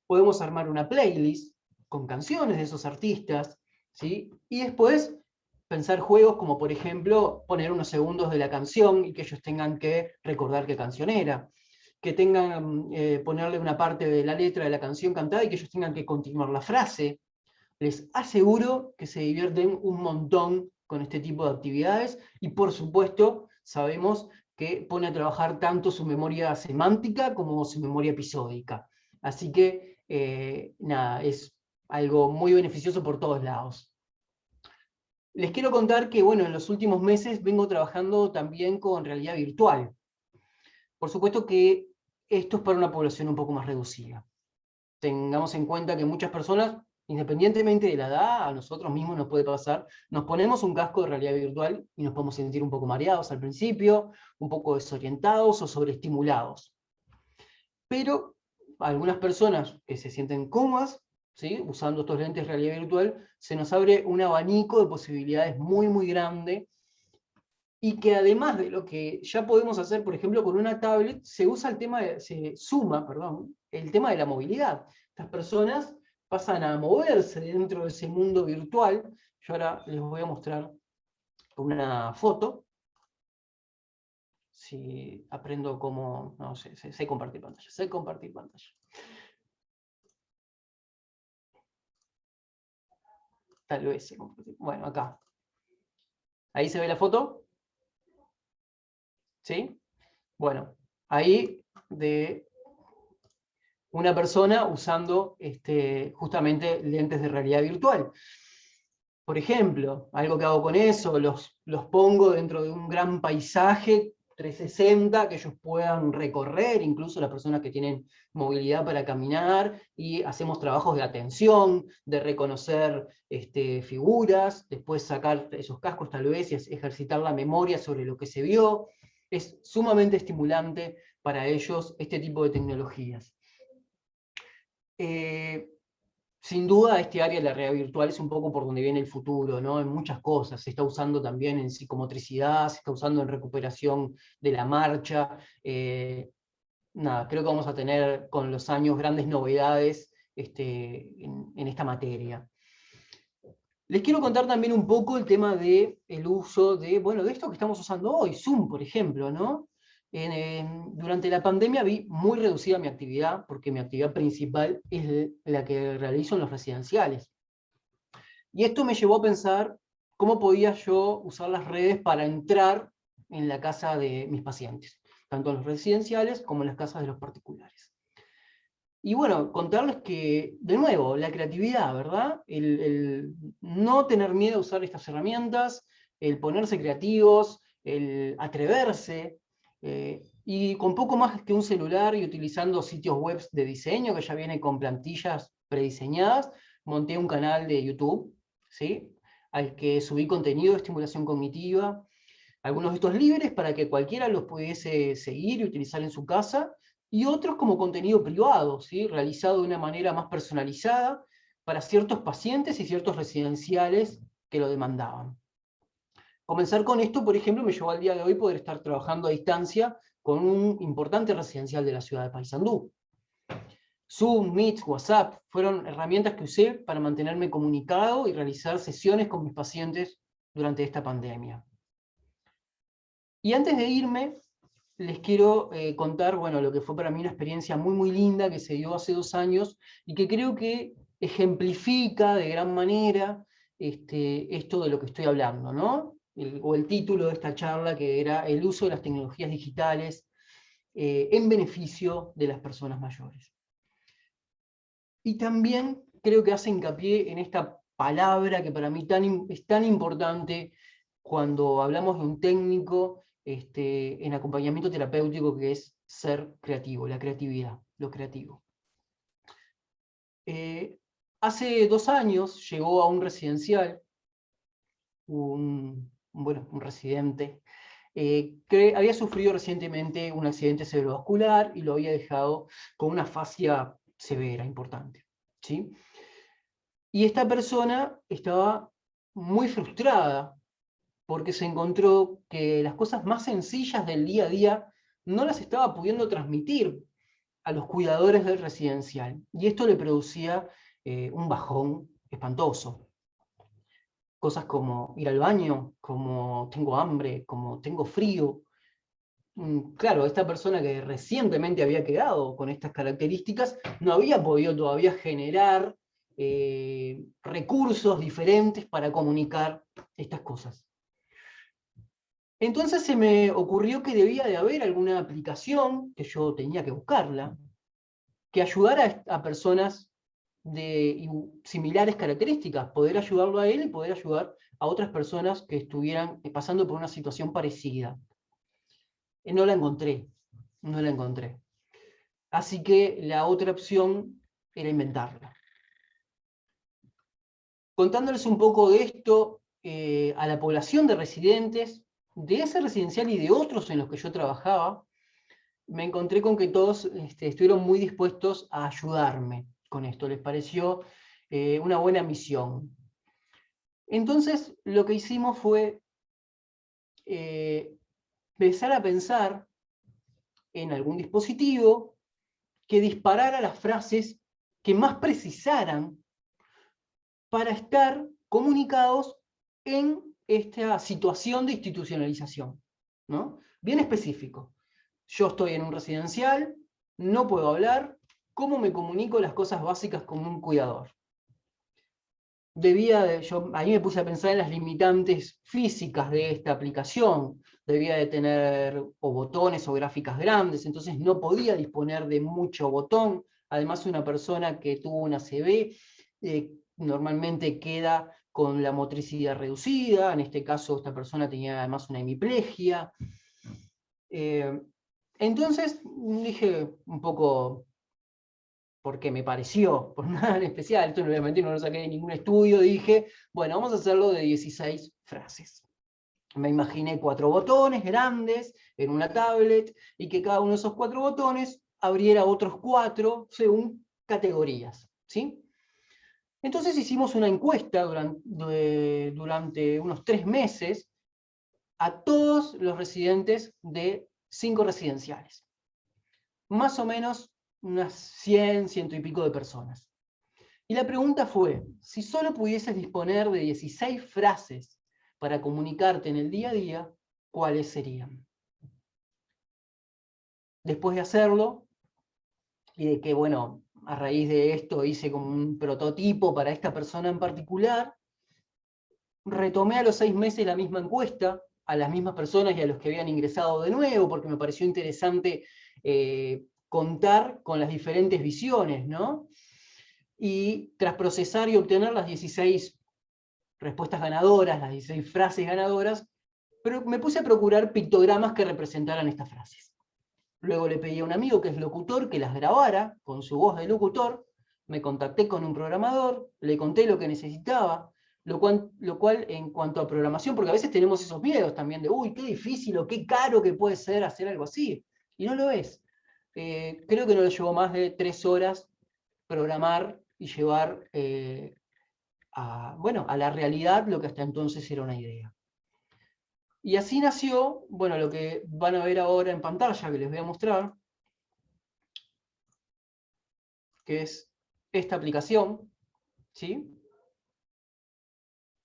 podemos armar una playlist con canciones de esos artistas, ¿sí? Y después pensar juegos como por ejemplo poner unos segundos de la canción y que ellos tengan que recordar qué canción era, que tengan, ponerle una parte de la letra de la canción cantada y que ellos tengan que continuar la frase. Les aseguro que se divierten un montón con este tipo de actividades y por supuesto sabemos que pone a trabajar tanto su memoria semántica como su memoria episódica. Así que nada, es algo muy beneficioso por todos lados. Les quiero contar que bueno, en los últimos meses vengo trabajando también con realidad virtual. Por supuesto que esto es para una población un poco más reducida. Tengamos en cuenta que muchas personas Independientemente de la edad, a nosotros mismos nos puede pasar, nos ponemos un casco de realidad virtual y nos podemos sentir un poco mareados al principio, un poco desorientados o sobreestimulados. Pero algunas personas que se sienten cómodas, ¿sí?, usando estos lentes de realidad virtual, se nos abre un abanico de posibilidades muy, muy grande, y que además de lo que ya podemos hacer, por ejemplo, con una tablet, se suma, perdón, el tema de la movilidad. Estas personas pasan a moverse dentro de ese mundo virtual. Yo ahora les voy a mostrar una foto. Si aprendo cómo... No sé, sé compartir pantalla. Sé compartir pantalla. Tal vez sé compartir. Bueno, acá. ¿Ahí se ve la foto? ¿Sí? Bueno, ahí de una persona usando justamente lentes de realidad virtual. Por ejemplo, algo que hago con eso, los pongo dentro de un gran paisaje 360 que ellos puedan recorrer, incluso las personas que tienen movilidad para caminar, y hacemos trabajos de atención, de reconocer figuras, después sacar esos cascos tal vez y ejercitar la memoria sobre lo que se vio. Es sumamente estimulante para ellos este tipo de tecnologías. Sin duda, este área de la realidad virtual es un poco por donde viene el futuro, ¿no? En muchas cosas. Se está usando también en psicomotricidad, se está usando en recuperación de la marcha. Nada, creo que vamos a tener con los años grandes novedades en esta materia. Les quiero contar también un poco el tema del uso de esto que estamos usando hoy, Zoom, por ejemplo, ¿no? Durante la pandemia vi muy reducida mi actividad, porque mi actividad principal es la que realizo en los residenciales. Y esto me llevó a pensar cómo podía yo usar las redes para entrar en la casa de mis pacientes, tanto en los residenciales como en las casas de los particulares. Y bueno, contarles que, de nuevo, la creatividad, ¿verdad? El no tener miedo a usar estas herramientas, el ponerse creativos, el atreverse, y con poco más que un celular y utilizando sitios web de diseño que ya vienen con plantillas prediseñadas, monté un canal de YouTube, ¿sí?, al que subí contenido de estimulación cognitiva, algunos de estos libres para que cualquiera los pudiese seguir y utilizar en su casa, y otros como contenido privado, ¿sí?, realizado de una manera más personalizada para ciertos pacientes y ciertos residenciales que lo demandaban. Comenzar con esto, por ejemplo, me llevó al día de hoy poder estar trabajando a distancia con un importante residencial de la ciudad de Paysandú. Zoom, Meet, WhatsApp fueron herramientas que usé para mantenerme comunicado y realizar sesiones con mis pacientes durante esta pandemia. Y antes de irme, les quiero contar, lo que fue para mí una experiencia muy, muy linda que se dio hace 2 años y que creo que ejemplifica de gran manera esto de lo que estoy hablando, ¿no? El título de esta charla, que era el uso de las tecnologías digitales en beneficio de las personas mayores. Y también creo que hace hincapié en esta palabra que para mí es tan importante cuando hablamos de un técnico en acompañamiento terapéutico, que es ser creativo, la creatividad, lo creativo. Hace 2 años llegó a un residencial un residente que había sufrido recientemente un accidente cerebrovascular y lo había dejado con una fascia severa, importante, ¿sí? Y esta persona estaba muy frustrada porque se encontró que las cosas más sencillas del día a día no las estaba pudiendo transmitir a los cuidadores del residencial. Y esto le producía un bajón espantoso. Cosas como ir al baño, como tengo hambre, como tengo frío. Claro, esta persona que recientemente había quedado con estas características no había podido todavía generar recursos diferentes para comunicar estas cosas. Entonces se me ocurrió que debía de haber alguna aplicación, que yo tenía que buscarla, que ayudara a personas de similares características, poder ayudarlo a él y poder ayudar a otras personas que estuvieran pasando por una situación parecida. No la encontré, no la encontré. Así que la otra opción era inventarla. contándoles un poco de esto a la población de residentes, de ese residencial y de otros en los que yo trabajaba, me encontré con que todos estuvieron muy dispuestos a ayudarme con esto, les pareció una buena misión. Entonces lo que hicimos fue empezar a pensar en algún dispositivo que disparara las frases que más precisaran para estar comunicados en esta situación de institucionalización, ¿no? Bien específico. Yo estoy en un residencial, no puedo hablar, ¿cómo me comunico las cosas básicas con un cuidador? Ahí me puse a pensar en las limitantes físicas de esta aplicación. Debía de tener o botones o gráficas grandes, entonces no podía disponer de mucho botón. Además, una persona que tuvo una ACV normalmente queda con la motricidad reducida. En este caso, esta persona tenía además una hemiplegia. Entonces dije un poco, porque me pareció, por nada en especial, esto obviamente no lo saqué de ningún estudio, dije, bueno, vamos a hacerlo de 16 frases. Me imaginé 4 botones grandes en una tablet, y que cada uno de esos 4 botones abriera otros 4 según categorías, ¿sí? Entonces hicimos una encuesta durante unos 3 meses a todos los residentes de 5 residenciales. Más o menos unas 100, 100 y pico de personas. Y la pregunta fue, si solo pudieses disponer de 16 frases para comunicarte en el día a día, ¿cuáles serían? Después de hacerlo, y de que, bueno, a raíz de esto hice como un prototipo para esta persona en particular, retomé a los 6 meses la misma encuesta, a las mismas personas y a los que habían ingresado de nuevo, porque me pareció interesante contar con las diferentes visiones, ¿no? Y tras procesar y obtener las 16 respuestas ganadoras, las 16 frases ganadoras, pero me puse a procurar pictogramas que representaran estas frases. Luego le pedí a un amigo que es locutor que las grabara con su voz de locutor, me contacté con un programador, le conté lo que necesitaba, lo cual en cuanto a programación, porque a veces tenemos esos miedos también de, uy, qué difícil o qué caro que puede ser hacer algo así, y no lo es. Creo que no le llevó más de 3 horas programar y llevar a la realidad lo que hasta entonces era una idea. Y así nació, bueno, lo que van a ver ahora en pantalla, que les voy a mostrar, que es esta aplicación, ¿sí?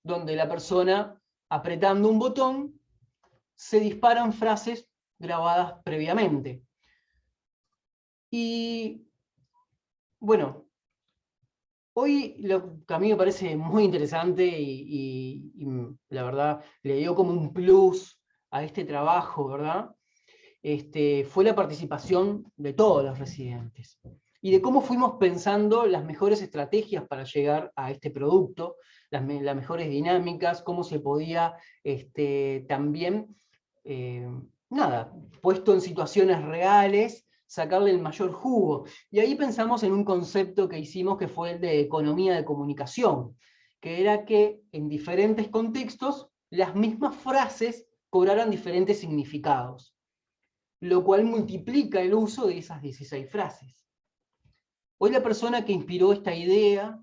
Donde la persona, apretando un botón, se disparan frases grabadas previamente. Y, bueno, hoy lo que a mí me parece muy interesante y la verdad le dio como un plus a este trabajo, ¿verdad? Fue la participación de todos los residentes. Y de cómo fuimos pensando las mejores estrategias para llegar a este producto, las mejores dinámicas, cómo se podía también, puesto en situaciones reales, sacarle el mayor jugo. Y ahí pensamos en un concepto que hicimos que fue el de economía de comunicación, que era que en diferentes contextos las mismas frases cobraran diferentes significados, lo cual multiplica el uso de esas 16 frases. Hoy la persona que inspiró esta idea,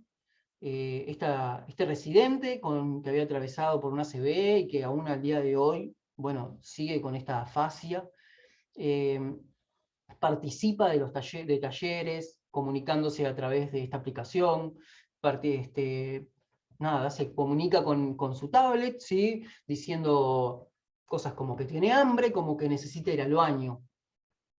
este residente que había atravesado por una ACV y que aún al día de hoy, bueno, sigue con esta afasia, participa de los talleres, comunicándose a través de esta aplicación, se comunica con su tablet, ¿sí? Diciendo cosas como que tiene hambre, como que necesita ir al baño.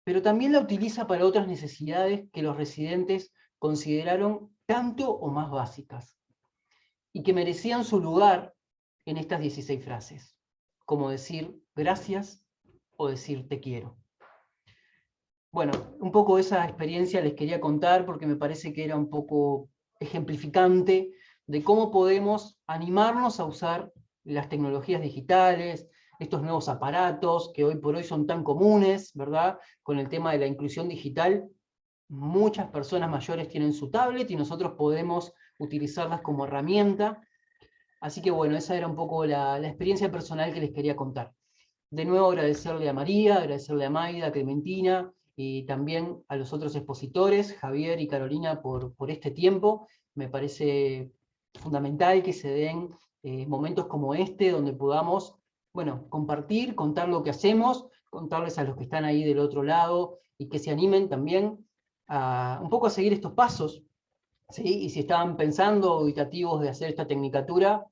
Pero también la utiliza para otras necesidades que los residentes consideraron tanto o más básicas, y que merecían su lugar en estas 16 frases, como decir gracias o decir te quiero. Bueno, un poco esa experiencia les quería contar porque me parece que era un poco ejemplificante de cómo podemos animarnos a usar las tecnologías digitales, estos nuevos aparatos que hoy por hoy son tan comunes, ¿verdad? Con el tema de la inclusión digital, muchas personas mayores tienen su tablet y nosotros podemos utilizarlas como herramienta Así que bueno, esa era un poco la experiencia personal que les quería contar. De nuevo agradecerle a María, agradecerle a Maida, a Clementina, y también a los otros expositores, Javier y Carolina, por este tiempo. Me parece fundamental que se den momentos como este, donde podamos, bueno, compartir, contar lo que hacemos, contarles a los que están ahí del otro lado, y que se animen también un poco a seguir estos pasos, ¿sí? Y si estaban pensando, ubicativos de hacer esta tecnicatura,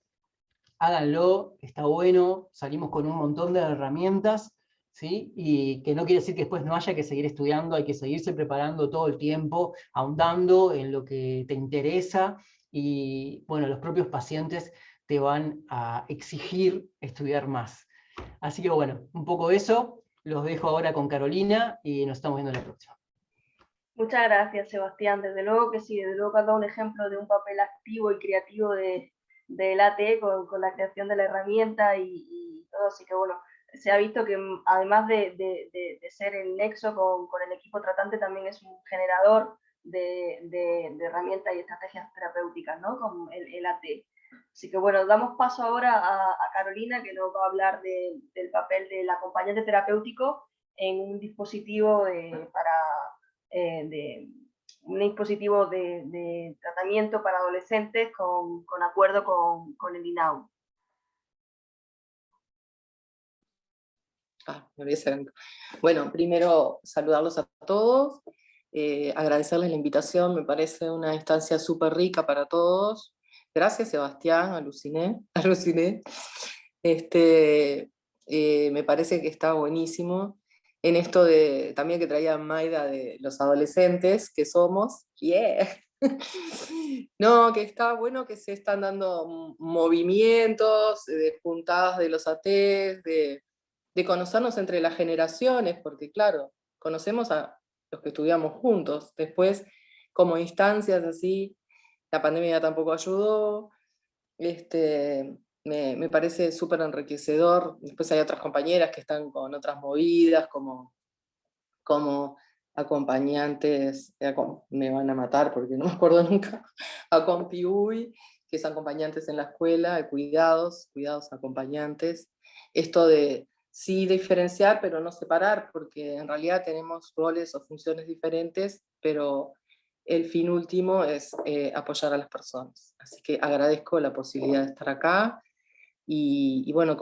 háganlo, está bueno, salimos con un montón de herramientas, ¿sí? Y que no quiere decir que después no haya que seguir estudiando, hay que seguirse preparando todo el tiempo, ahondando en lo que te interesa, y bueno, los propios pacientes te van a exigir estudiar más. Así que bueno, un poco eso, los dejo ahora con Carolina y nos estamos viendo en la próxima. Muchas gracias, Sebastián. Desde luego que sí, desde luego que has dado un ejemplo de un papel activo y creativo del ATE con la creación de la herramienta y todo. Así que bueno, se ha visto que además de ser el nexo con el equipo tratante, también es un generador de herramientas y estrategias terapéuticas, ¿no? Con el ATE. Así que bueno, damos paso ahora a Carolina, que nos va a hablar del papel del acompañante terapéutico en un dispositivo de un dispositivo de tratamiento para adolescentes con acuerdo con el INAU. Me voy a hacer... Bueno, primero saludarlos a todos, agradecerles la invitación, me parece una instancia súper rica para todos. Gracias, Sebastián, aluciné. Me parece que está buenísimo. En esto de, también que traía Maida de los adolescentes que somos, yeah. No, que está bueno que se están dando movimientos, de juntadas de los ATs, de conocernos entre las generaciones, porque claro, conocemos a los que estudiamos juntos, después como instancias así, la pandemia tampoco ayudó, me parece súper enriquecedor. Después hay otras compañeras que están con otras movidas, como acompañantes, me van a matar porque no me acuerdo nunca, a Compiuy, que es acompañantes en la escuela, de cuidados acompañantes. Esto de sí diferenciar, pero no separar, porque en realidad tenemos roles o funciones diferentes, pero el fin último es apoyar a las personas. Así que agradezco la posibilidad de estar acá y bueno,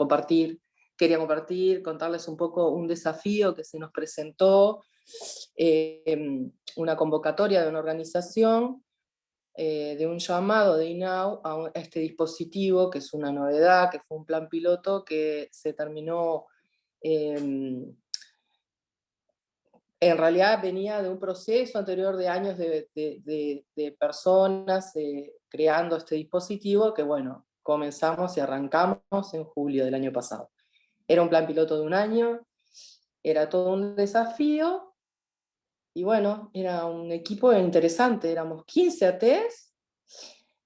quería compartir, contarles un poco un desafío que se nos presentó, una convocatoria de una organización, de un llamado de INAU a este dispositivo, que es una novedad, que fue un plan piloto que se terminó, en realidad venía de un proceso anterior de años de personas creando este dispositivo, que bueno, comenzamos y arrancamos en julio del año pasado. Era un plan piloto de un año, era todo un desafío, y bueno, era un equipo interesante, éramos 15 ATs,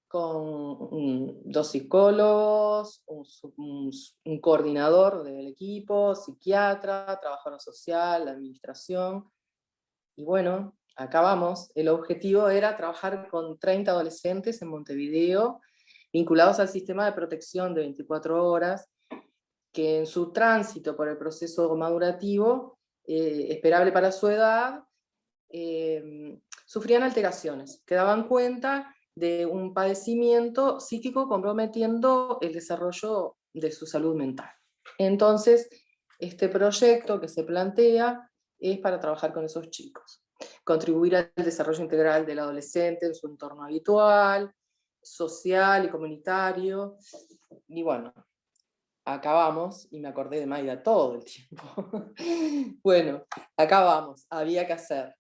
con 2 psicólogos, un coordinador del equipo, psiquiatra, trabajador social, administración, y bueno, acá vamos. El objetivo era trabajar con 30 adolescentes en Montevideo, vinculados al sistema de protección de 24 horas, que en su tránsito por el proceso madurativo, esperable para su edad, sufrían alteraciones, que daban cuenta de un padecimiento psíquico comprometiendo el desarrollo de su salud mental. Entonces, este proyecto que se plantea es para trabajar con esos chicos, contribuir al desarrollo integral del adolescente en su entorno habitual, social y comunitario. Y bueno, acá vamos, y me acordé de Maida todo el tiempo. Bueno, acá vamos, había que hacer.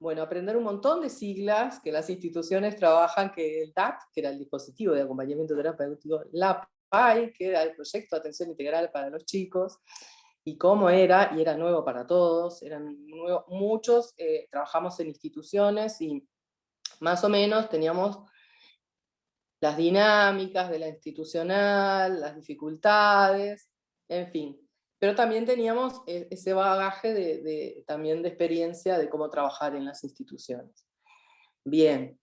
Bueno, aprender un montón de siglas que las instituciones trabajan, que el DAT, que era el dispositivo de acompañamiento terapéutico, la PAI, que era el proyecto de atención integral para los chicos, y cómo era, y era nuevo para todos, muchos trabajamos en instituciones y más o menos teníamos las dinámicas de la institucional, las dificultades, en fin. Pero también teníamos ese bagaje también de experiencia de cómo trabajar en las instituciones. Bien,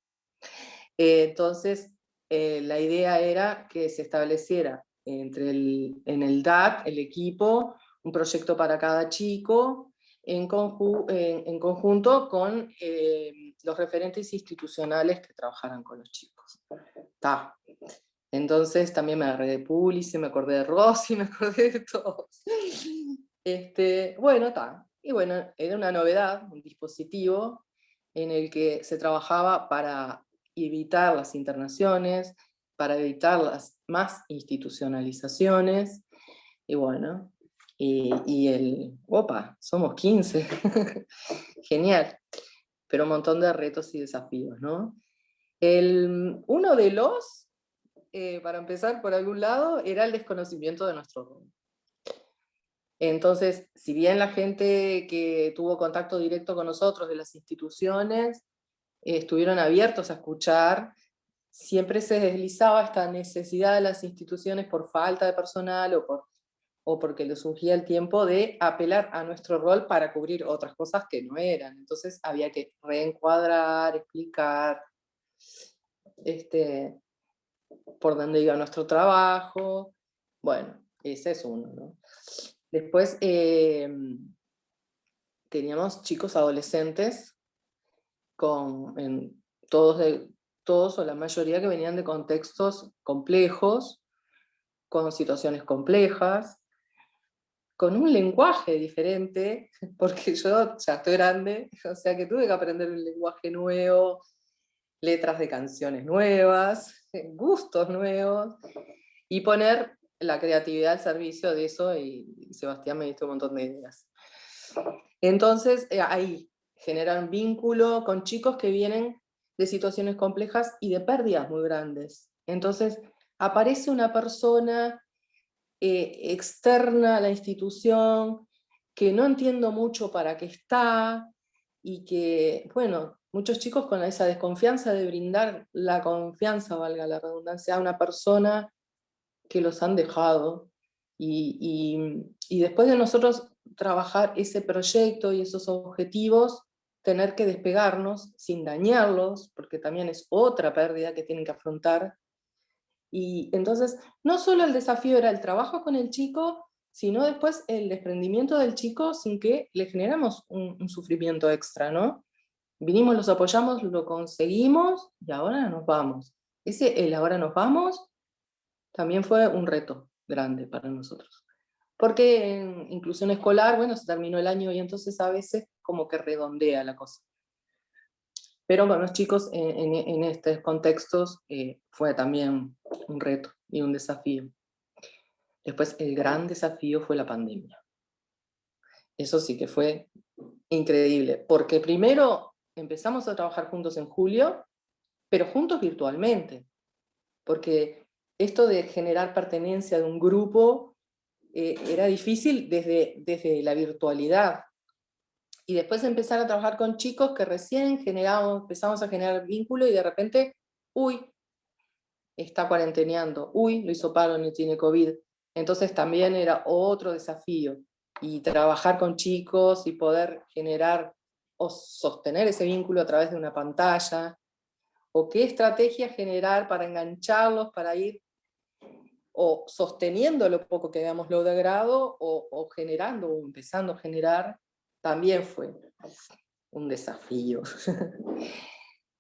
entonces la idea era que se estableciera en el DAC, el equipo, un proyecto para cada chico, en conjunto con los referentes institucionales que trabajaran con los chicos. Ta. Entonces también me agarré de Pulice, me acordé de Rossi, me acordé de todos. Bueno, ta. Y bueno, era una novedad, un dispositivo en el que se trabajaba para evitar las internaciones, para evitar las más institucionalizaciones, y bueno, somos 15, genial, pero un montón de retos y desafíos, ¿no? Uno de los, para empezar por algún lado, era el desconocimiento de nuestro rol. Entonces, si bien la gente que tuvo contacto directo con nosotros de las instituciones estuvieron abiertos a escuchar, siempre se deslizaba esta necesidad de las instituciones por falta de personal o porque les surgía el tiempo de apelar a nuestro rol para cubrir otras cosas que no eran. Entonces había que reencuadrar, explicar por dónde iba nuestro trabajo. Bueno, ese es uno, ¿no? Después teníamos chicos adolescentes, todos o la mayoría que venían de contextos complejos, con situaciones complejas, con un lenguaje diferente, porque yo ya estoy grande, o sea que tuve que aprender un lenguaje nuevo, letras de canciones nuevas, gustos nuevos, y poner la creatividad al servicio de eso, y Sebastián me dio un montón de ideas. Entonces, ahí generan vínculo con chicos que vienen de situaciones complejas y de pérdidas muy grandes. Entonces, aparece una persona externa a la institución, que no entiendo mucho para qué está, y que, bueno, muchos chicos con esa desconfianza de brindar la confianza, valga la redundancia, a una persona que los han dejado. Y después de nosotros trabajar ese proyecto y esos objetivos, tener que despegarnos sin dañarlos, porque también es otra pérdida que tienen que afrontar. Y entonces, no solo el desafío era el trabajo con el chico, sino después el desprendimiento del chico sin que le generamos un sufrimiento extra, ¿no? Vinimos, los apoyamos, lo conseguimos y ahora nos vamos. El ahora nos vamos también fue un reto grande para nosotros. Porque en inclusión escolar, bueno, se terminó el año y entonces a veces como que redondea la cosa. Pero con los chicos en estos contextos fue también un reto y un desafío. Después el gran desafío fue la pandemia. Eso sí que fue increíble, porque primero empezamos a trabajar juntos en julio, pero juntos virtualmente, porque esto de generar pertenencia de un grupo era difícil desde la virtualidad. Y después empezar a trabajar con chicos que recién empezamos a generar vínculo y de repente, uy, está cuarenteneando, uy, lo hizo paro, no tiene COVID. Entonces también era otro desafío. Y trabajar con chicos y poder generar o sostener ese vínculo a través de una pantalla, o qué estrategia generar para engancharlos, para ir o sosteniendo lo poco que habíamos logrado, o generando, o empezando a generar, también fue un desafío.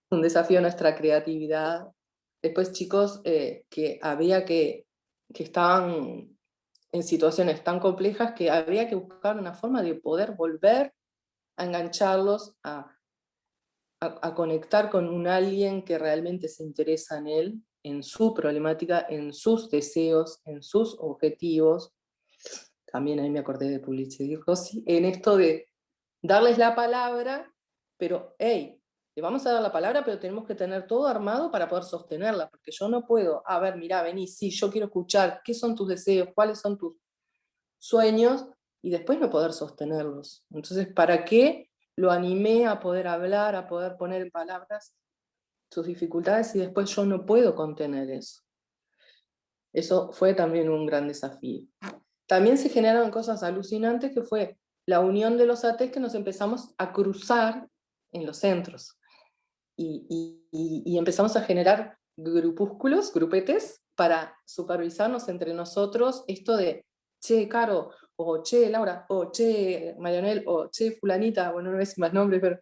Un desafío a nuestra creatividad. Después chicos que estaban en situaciones tan complejas que había que buscar una forma de poder volver a engancharlos, a conectar con un alguien que realmente se interesa en él, en su problemática, en sus deseos, en sus objetivos. También ahí me acordé de Pulice y Rossi, en esto de darles la palabra, pero hey, le vamos a dar la palabra, pero tenemos que tener todo armado para poder sostenerla, porque yo no puedo, a ver, mirá, vení, sí, yo quiero escuchar, ¿qué son tus deseos? ¿Cuáles son tus sueños? Y después no poder sostenerlos. Entonces, ¿para qué lo animé a poder hablar, a poder poner en palabras sus dificultades si después yo no puedo contener eso? Eso fue también un gran desafío. También se generaron cosas alucinantes, que fue la unión de los ATs, que nos empezamos a cruzar en los centros. Y empezamos a generar grupúsculos, grupetes, para supervisarnos entre nosotros esto de, che, Caro, o che, Laura, o che, Marianel, o che, fulanita, bueno, no es más nombres, pero,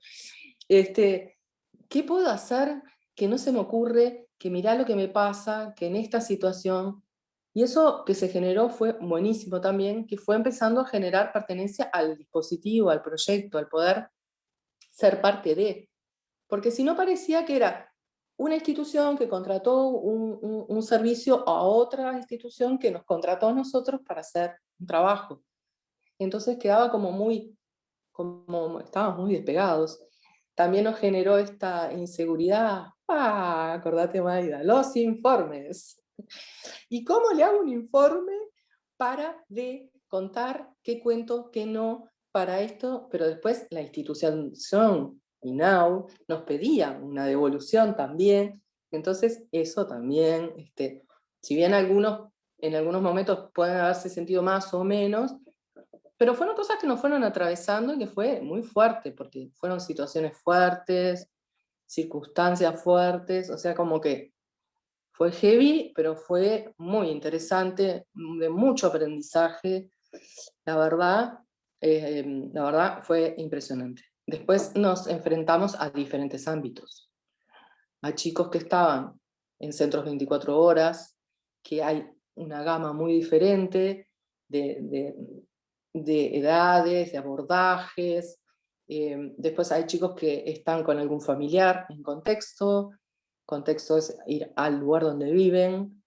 ¿qué puedo hacer que no se me ocurre, que mirá lo que me pasa, que en esta situación? Y eso que se generó fue buenísimo también, que fue empezando a generar pertenencia al dispositivo, al proyecto, al poder ser parte de. Porque si no parecía que era una institución que contrató un servicio a otra institución que nos contrató a nosotros para hacer un trabajo. Entonces quedaba como estábamos muy despegados. También nos generó esta inseguridad. Acordate, Maida, los informes. ¿Y cómo le hago un informe para de contar qué cuento, qué no, para esto? Pero después la institución INAU nos pedía una devolución también. Entonces eso también, si bien en algunos momentos pueden haberse sentido más o menos, pero fueron cosas que nos fueron atravesando y que fue muy fuerte, porque fueron situaciones fuertes, circunstancias fuertes, o sea, como que fue heavy, pero fue muy interesante, de mucho aprendizaje, la verdad fue impresionante. Después nos enfrentamos a diferentes ámbitos, a chicos que estaban en centros 24 horas, que hay una gama muy diferente de edades, de abordajes. Después hay chicos que están con algún familiar en contexto es ir al lugar donde viven.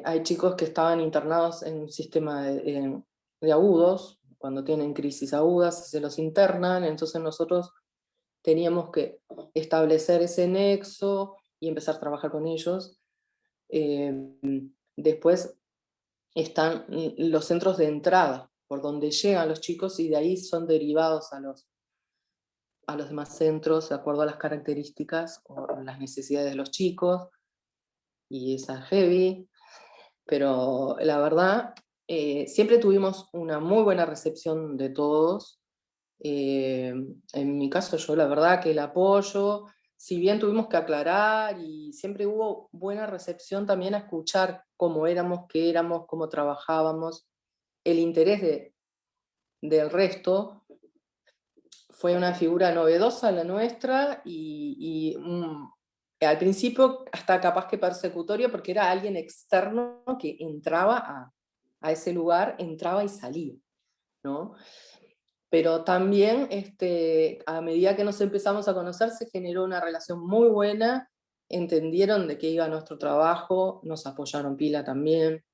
Hay chicos que estaban internados en un sistema de agudos, cuando tienen crisis agudas se los internan, entonces nosotros teníamos que establecer ese nexo y empezar a trabajar con ellos. Después están los centros de entrada, por donde llegan los chicos y de ahí son derivados a los demás centros de acuerdo a las características o las necesidades de los chicos, y esa heavy, pero la verdad, siempre tuvimos una muy buena recepción de todos. En mi caso, yo la verdad que el apoyo, si bien tuvimos que aclarar y siempre hubo buena recepción también a escuchar cómo éramos, qué éramos, cómo trabajábamos, el interés del resto. Fue una figura novedosa la nuestra y al principio hasta capaz que persecutoria porque era alguien externo que entraba a ese lugar, entraba y salía, ¿no? Pero también a medida que nos empezamos a conocer se generó una relación muy buena, entendieron de qué iba nuestro trabajo, nos apoyaron pila también.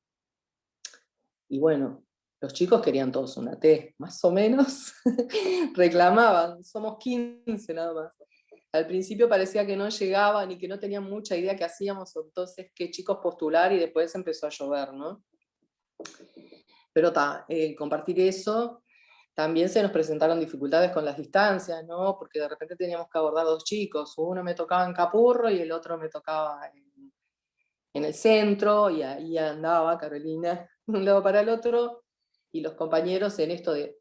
Y bueno, los chicos querían todos una T, más o menos, reclamaban, somos 15 nada más. Al principio parecía que no llegaban y que no tenían mucha idea qué hacíamos, entonces qué chicos postular, y después empezó a llover, ¿no? Pero compartir eso, también se nos presentaron dificultades con las distancias, ¿no? Porque de repente teníamos que abordar 2 chicos, uno me tocaba en Capurro y el otro me tocaba en el centro, y ahí andaba Carolina de un lado para el otro, y los compañeros en esto de,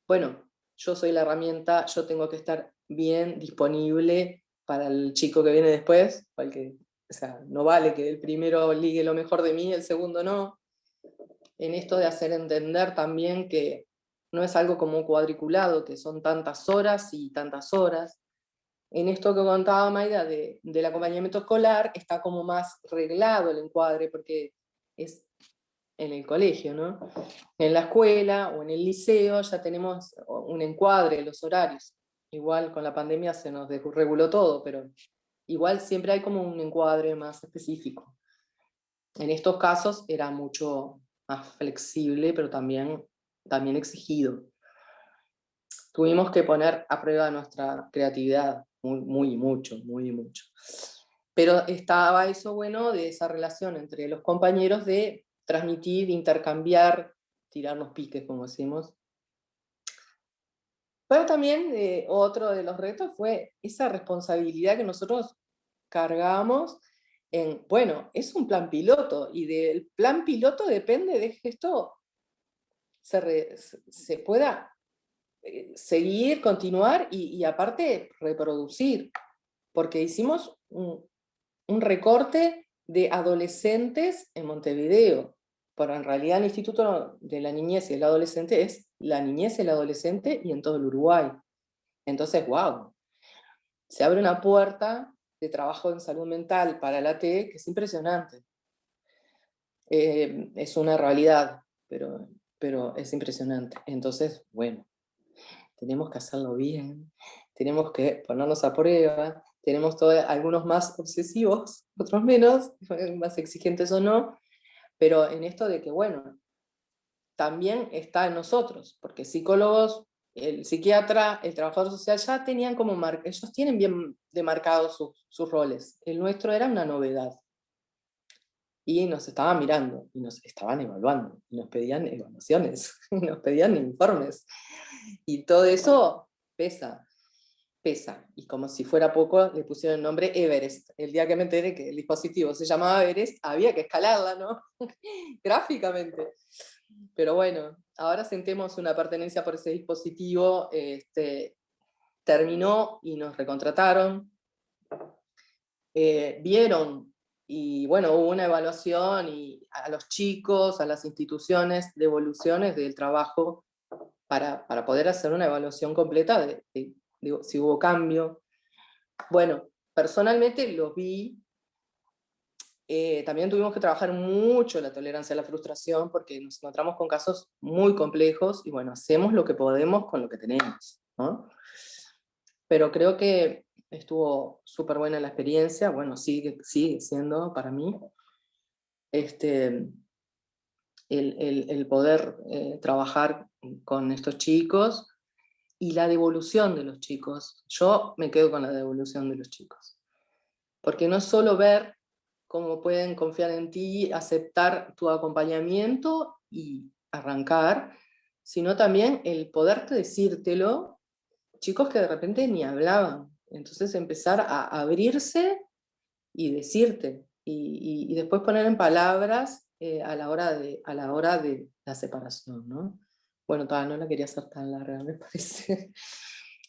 bueno, yo soy la herramienta, yo tengo que estar bien disponible para el chico que viene después, porque, o sea, no vale que el primero ligue lo mejor de mí, el segundo no. En esto de hacer entender también que no es algo como cuadriculado, que son tantas horas y tantas horas. En esto que contaba Maida del acompañamiento escolar, está como más reglado el encuadre, porque es en el colegio, ¿no? En la escuela o en el liceo ya tenemos un encuadre de los horarios. Igual con la pandemia se nos desreguló todo, pero igual siempre hay como un encuadre más específico. En estos casos era mucho más flexible, pero también exigido. Tuvimos que poner a prueba nuestra creatividad, mucho. Pero estaba eso bueno de esa relación entre los compañeros de transmitir, intercambiar, tirarnos piques, como decimos. Pero también otro de los retos fue esa responsabilidad que nosotros cargamos en, bueno, es un plan piloto, y del plan piloto depende de que esto se pueda seguir, continuar y aparte reproducir, porque hicimos un un recorte de adolescentes en Montevideo, pero en realidad el Instituto de la Niñez y el Adolescente es la niñez y el adolescente y en todo el Uruguay. Entonces, wow, se abre una puerta de trabajo en salud mental para la ATE que es impresionante. Es una realidad, pero es impresionante. Entonces, bueno, tenemos que hacerlo bien, tenemos que ponernos a prueba, tenemos algunos más obsesivos, otros menos, más exigentes o no, pero en esto de que, bueno, también está en nosotros, porque psicólogos, el psiquiatra, el trabajador social ya tenían como ellos tienen bien demarcados sus roles. El nuestro era una novedad. Y nos estaban mirando, y nos estaban evaluando, y nos pedían evaluaciones, y nos pedían informes. Y todo eso pesa, pesa. Y como si fuera poco, le pusieron el nombre Everest. El día que me enteré que el dispositivo se llamaba Everest, había que escalarla, ¿no? Gráficamente. Pero bueno, ahora sentemos una pertenencia por ese dispositivo, terminó y nos recontrataron. Vieron, y bueno, hubo una evaluación y a los chicos, a las instituciones, devoluciones del trabajo para poder hacer una evaluación completa de si hubo cambio. Bueno, personalmente lo vi. También tuvimos que trabajar mucho la tolerancia a la frustración porque nos encontramos con casos muy complejos y bueno, hacemos lo que podemos con lo que tenemos, ¿no? Pero creo que estuvo súper buena la experiencia, bueno, sigue siendo para mí el poder trabajar con estos chicos y la devolución de los chicos. Yo me quedo con la devolución de los chicos, porque no es solo ver cómo pueden confiar en ti, aceptar tu acompañamiento y arrancar, sino también el poderte decírtelo, chicos que de repente ni hablaban. Entonces empezar a abrirse y decirte, y después poner en palabras a la hora de la separación, ¿no? Bueno, no la quería hacer tan larga, me parece.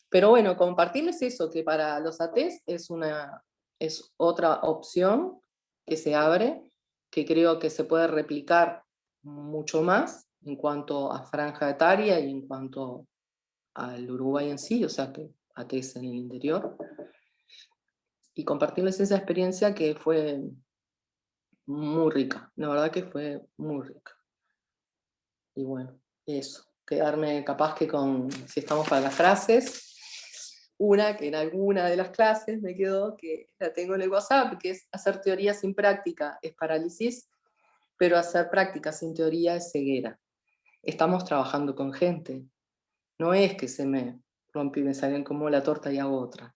Pero bueno, compartirles eso, que para los ATES es otra opción que se abre, que creo que se puede replicar mucho más en cuanto a franja etaria y en cuanto al Uruguay en sí, o sea, que ATES en el interior. Y compartirles esa experiencia que fue muy rica, la verdad que fue muy rica. Y bueno, eso, quedarme capaz que si estamos para las frases, una que en alguna de las clases me quedó, que la tengo en el WhatsApp, que es hacer teoría sin práctica es parálisis, pero hacer práctica sin teoría es ceguera. Estamos trabajando con gente, no es que se me rompe y me salen como la torta y hago otra.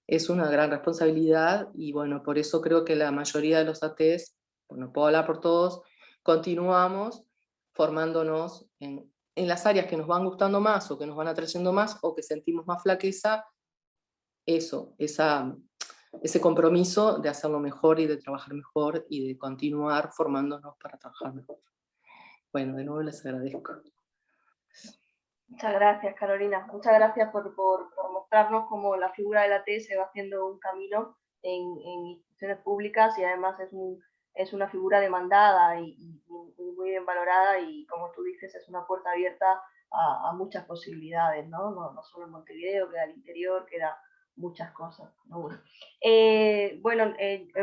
Es una gran responsabilidad y bueno, por eso creo que la mayoría de los ATs, no puedo hablar por todos, continuamos formándonos en las áreas que nos van gustando más o que nos van atrayendo más o que sentimos más flaqueza, ese compromiso de hacerlo mejor y de trabajar mejor y de continuar formándonos para trabajar mejor. Bueno, de nuevo les agradezco. Muchas gracias, Carolina. Muchas gracias por mostrarnos cómo la figura de la T se va haciendo un camino en instituciones públicas y además es una figura demandada y muy bien valorada y, como tú dices, es una puerta abierta a muchas posibilidades, ¿no? No solo en Montevideo, queda al interior, queda muchas cosas, ¿no? Bueno,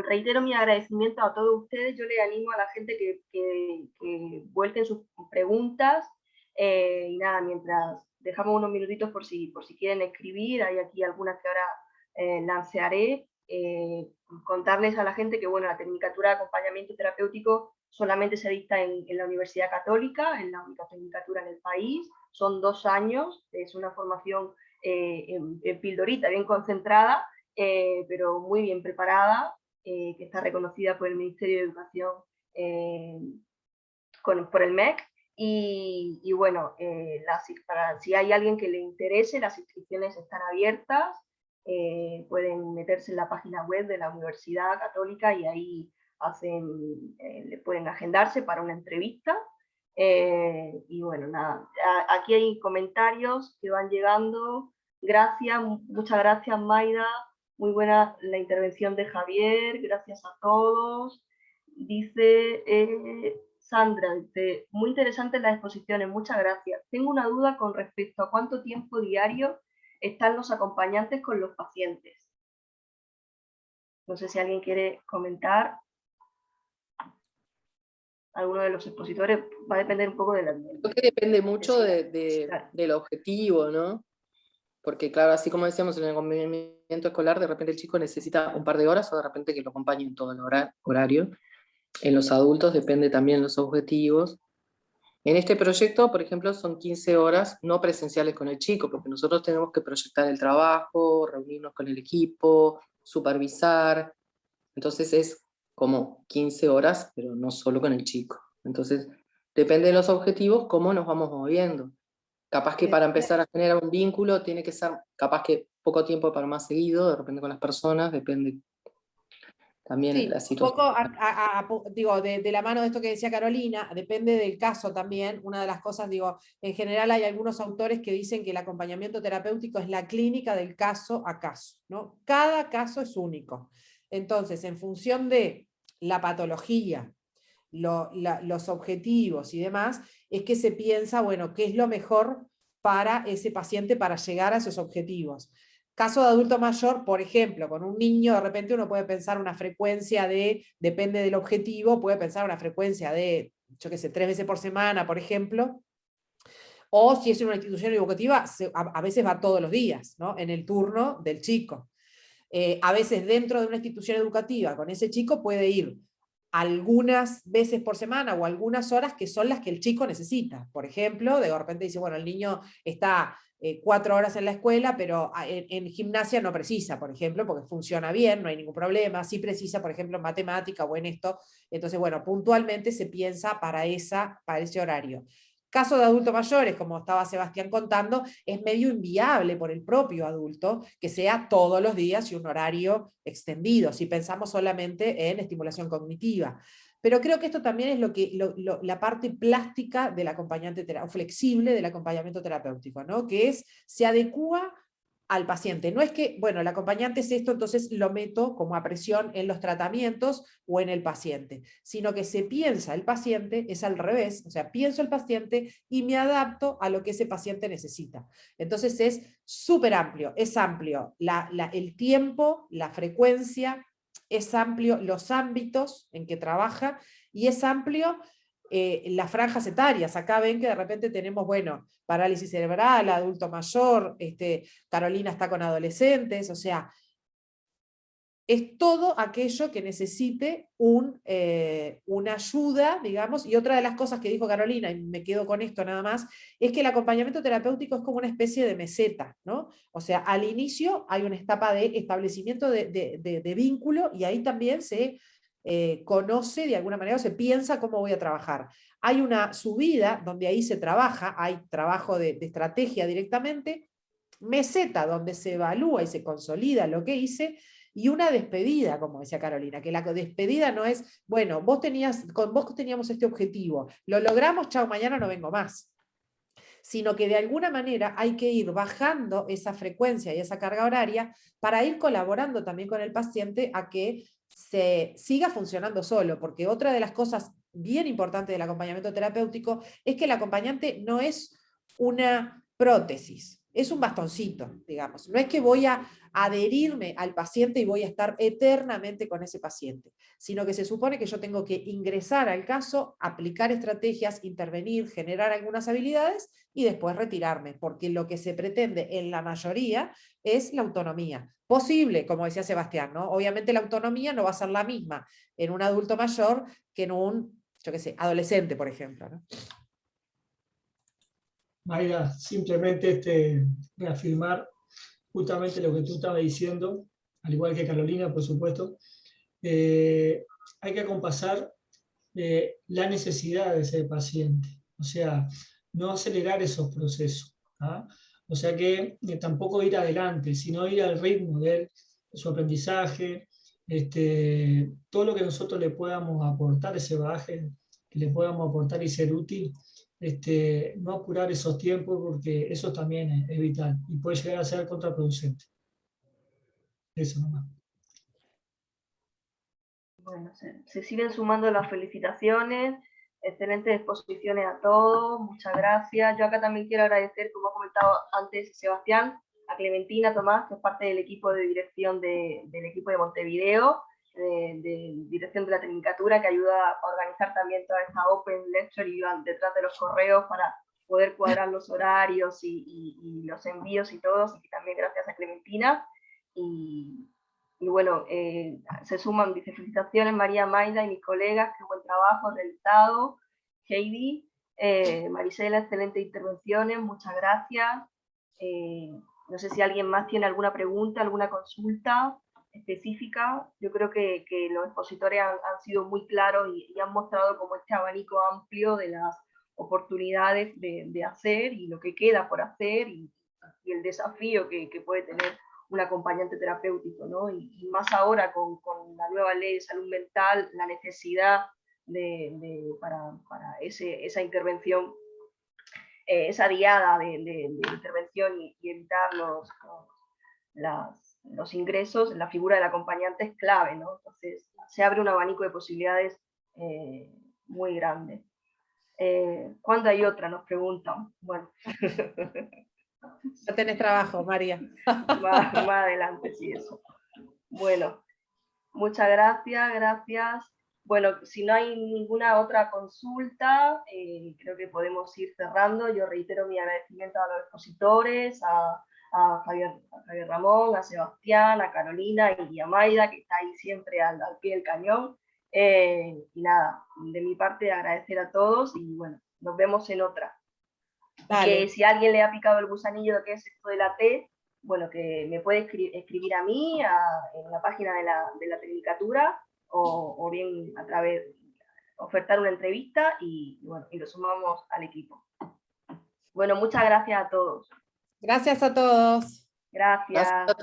reitero mi agradecimiento a todos ustedes. Yo les animo a la gente que vuelquen sus preguntas. Y nada, mientras dejamos unos minutitos por si quieren escribir, hay aquí algunas que ahora lancearé. Contarles a la gente que bueno, la Tecnicatura de Acompañamiento Terapéutico solamente se dicta en la Universidad Católica, es la única tecnicatura en el país, son 2 años, es una formación en pildorita, bien concentrada, pero muy bien preparada, que está reconocida por el Ministerio de Educación por el MEC. Y bueno, si hay alguien que le interese, las inscripciones están abiertas, pueden meterse en la página web de la Universidad Católica y ahí le pueden agendarse para una entrevista. Y bueno, nada, aquí hay comentarios que van llegando. Gracias, muchas gracias, Maida. Muy buena la intervención de Javier, gracias a todos. Dice Sandra, dice, muy interesantes las exposiciones, muchas gracias. Tengo una duda con respecto a cuánto tiempo diario están los acompañantes con los pacientes. No sé si alguien quiere comentar. Alguno de los expositores, va a depender un poco de la... Creo que depende mucho Claro. del objetivo, ¿no? Porque claro, así como decíamos en el acompañamiento escolar, de repente el chico necesita un par de horas o de repente que lo acompañen todo el horario. En los adultos depende también los objetivos. En este proyecto, por ejemplo, son 15 horas no presenciales con el chico, porque nosotros tenemos que proyectar el trabajo, reunirnos con el equipo, supervisar. Entonces es como 15 horas, pero no solo con el chico. Entonces, depende de los objetivos, cómo nos vamos moviendo. Capaz que para empezar a generar un vínculo tiene que ser, capaz que poco tiempo para más seguido, de repente con las personas, depende también Sí, la un situación. poco, digo, de la mano de esto que decía Carolina, depende del caso también. Una de las cosas, digo, en general hay algunos autores que dicen que el acompañamiento terapéutico es la clínica del caso a caso, ¿no? Cada caso es único. Entonces, en función de la patología, los objetivos y demás, es que se piensa, bueno, qué es lo mejor para ese paciente para llegar a esos objetivos. Caso de adulto mayor, por ejemplo, con un niño de repente uno puede pensar una frecuencia de, depende del objetivo, puede pensar una frecuencia de, yo qué sé, 3 veces por semana, por ejemplo, o si es una institución educativa, a veces va todos los días, ¿no? En el turno del chico. A veces dentro de una institución educativa con ese chico puede ir algunas veces por semana o algunas horas que son las que el chico necesita. Por ejemplo, de repente dice, bueno, el niño está 4 horas en la escuela, pero en gimnasia no precisa, por ejemplo, porque funciona bien, no hay ningún problema. Sí precisa, por ejemplo, en matemática o en esto. Entonces, bueno, puntualmente se piensa para ese horario. Caso de adultos mayores, como estaba Sebastián contando, es medio inviable por el propio adulto que sea todos los días y un horario extendido, si pensamos solamente en estimulación cognitiva. Pero creo que esto también es la parte plástica del acompañante flexible del acompañamiento terapéutico, ¿no? Que se adecúa al paciente. No es que, bueno, el acompañante es esto, entonces lo meto como a presión en los tratamientos o en el paciente, sino que se piensa el paciente, es al revés, o sea, pienso el paciente y me adapto a lo que ese paciente necesita. Entonces es súper amplio, es amplio el tiempo, la frecuencia, es amplio los ámbitos en que trabaja y es amplio las franjas etarias. Acá ven que de repente tenemos, bueno, parálisis cerebral, adulto mayor, Carolina está con adolescentes, o sea, es todo aquello que necesite una ayuda, digamos, y otra de las cosas que dijo Carolina, y me quedo con esto nada más, es que el acompañamiento terapéutico es como una especie de meseta, ¿no? O sea, al inicio hay una etapa de establecimiento de vínculo y ahí también se conoce de alguna manera o se piensa cómo voy a trabajar. Hay una subida donde ahí se trabaja, hay trabajo de estrategia directamente, meseta donde se evalúa y se consolida lo que hice, y una despedida, como decía Carolina, que la despedida no es, bueno, con vos teníamos este objetivo, lo logramos, chao, mañana no vengo más. Sino que de alguna manera hay que ir bajando esa frecuencia y esa carga horaria para ir colaborando también con el paciente a que se siga funcionando solo, porque otra de las cosas bien importantes del acompañamiento terapéutico es que el acompañante no es una prótesis, es un bastoncito, digamos. No es que voy a adherirme al paciente y voy a estar eternamente con ese paciente, sino que se supone que yo tengo que ingresar al caso, aplicar estrategias, intervenir, generar algunas habilidades y después retirarme, porque lo que se pretende en la mayoría es la autonomía. Posible, como decía Sebastián, ¿no? Obviamente la autonomía no va a ser la misma en un adulto mayor que en un, yo qué sé, adolescente, por ejemplo, ¿no? Mayra, simplemente reafirmar justamente lo que tú estabas diciendo, al igual que Carolina, por supuesto. Hay que acompasar la necesidad de ese paciente, o sea, no acelerar esos procesos. ¿Ah? O sea que tampoco ir adelante, sino ir al ritmo de su aprendizaje, todo lo que nosotros le podamos aportar, ese bagaje que le podamos aportar y ser útil, no apurar esos tiempos porque eso también es vital y puede llegar a ser contraproducente. Eso nomás. Bueno, se siguen sumando las felicitaciones, excelentes exposiciones a todos, muchas gracias. Yo acá también quiero agradecer, como ha comentado antes Sebastián, a Clementina Tomás, que es parte del equipo de dirección del equipo de Montevideo, de dirección de la Tecnicatura, que ayuda a organizar también toda esta Open Lecture y detrás de los correos para poder cuadrar los horarios y los envíos y todo, así que también gracias a Clementina. Y bueno, se suman, dice, felicitaciones María Maida y mis colegas, qué buen trabajo realizado. Heidi, Marisela, excelentes intervenciones, muchas gracias. No sé si alguien más tiene alguna pregunta, alguna consulta específica. Yo creo que los expositores han sido muy claros y han mostrado como este abanico amplio de las oportunidades de hacer y lo que queda por hacer y el desafío que puede tener un acompañante terapéutico, ¿no? Y más ahora con la nueva ley de salud mental, la necesidad para esa intervención, esa diada de intervención y evitar los ingresos, la figura del acompañante es clave, ¿no? Entonces se abre un abanico de posibilidades muy grande. ¿Cuándo hay otra? Nos preguntan. Bueno. No tenés trabajo, María. Más adelante, sí, eso. Bueno, muchas gracias, gracias. Bueno, si no hay ninguna otra consulta, creo que podemos ir cerrando. Yo reitero mi agradecimiento a los expositores, a Javier Ramón, a Sebastián, a Carolina y a Maida, que está ahí siempre al pie del cañón. Y nada, de mi parte agradecer a todos y bueno, nos vemos en otra. Que si a alguien le ha picado el gusanillo de lo que es esto de la T, bueno, que me puede escribir a mí en la página de la Tecnicatura o bien a través, ofertar una entrevista y bueno, y lo sumamos al equipo. Bueno, muchas gracias a todos. Gracias a todos. Gracias.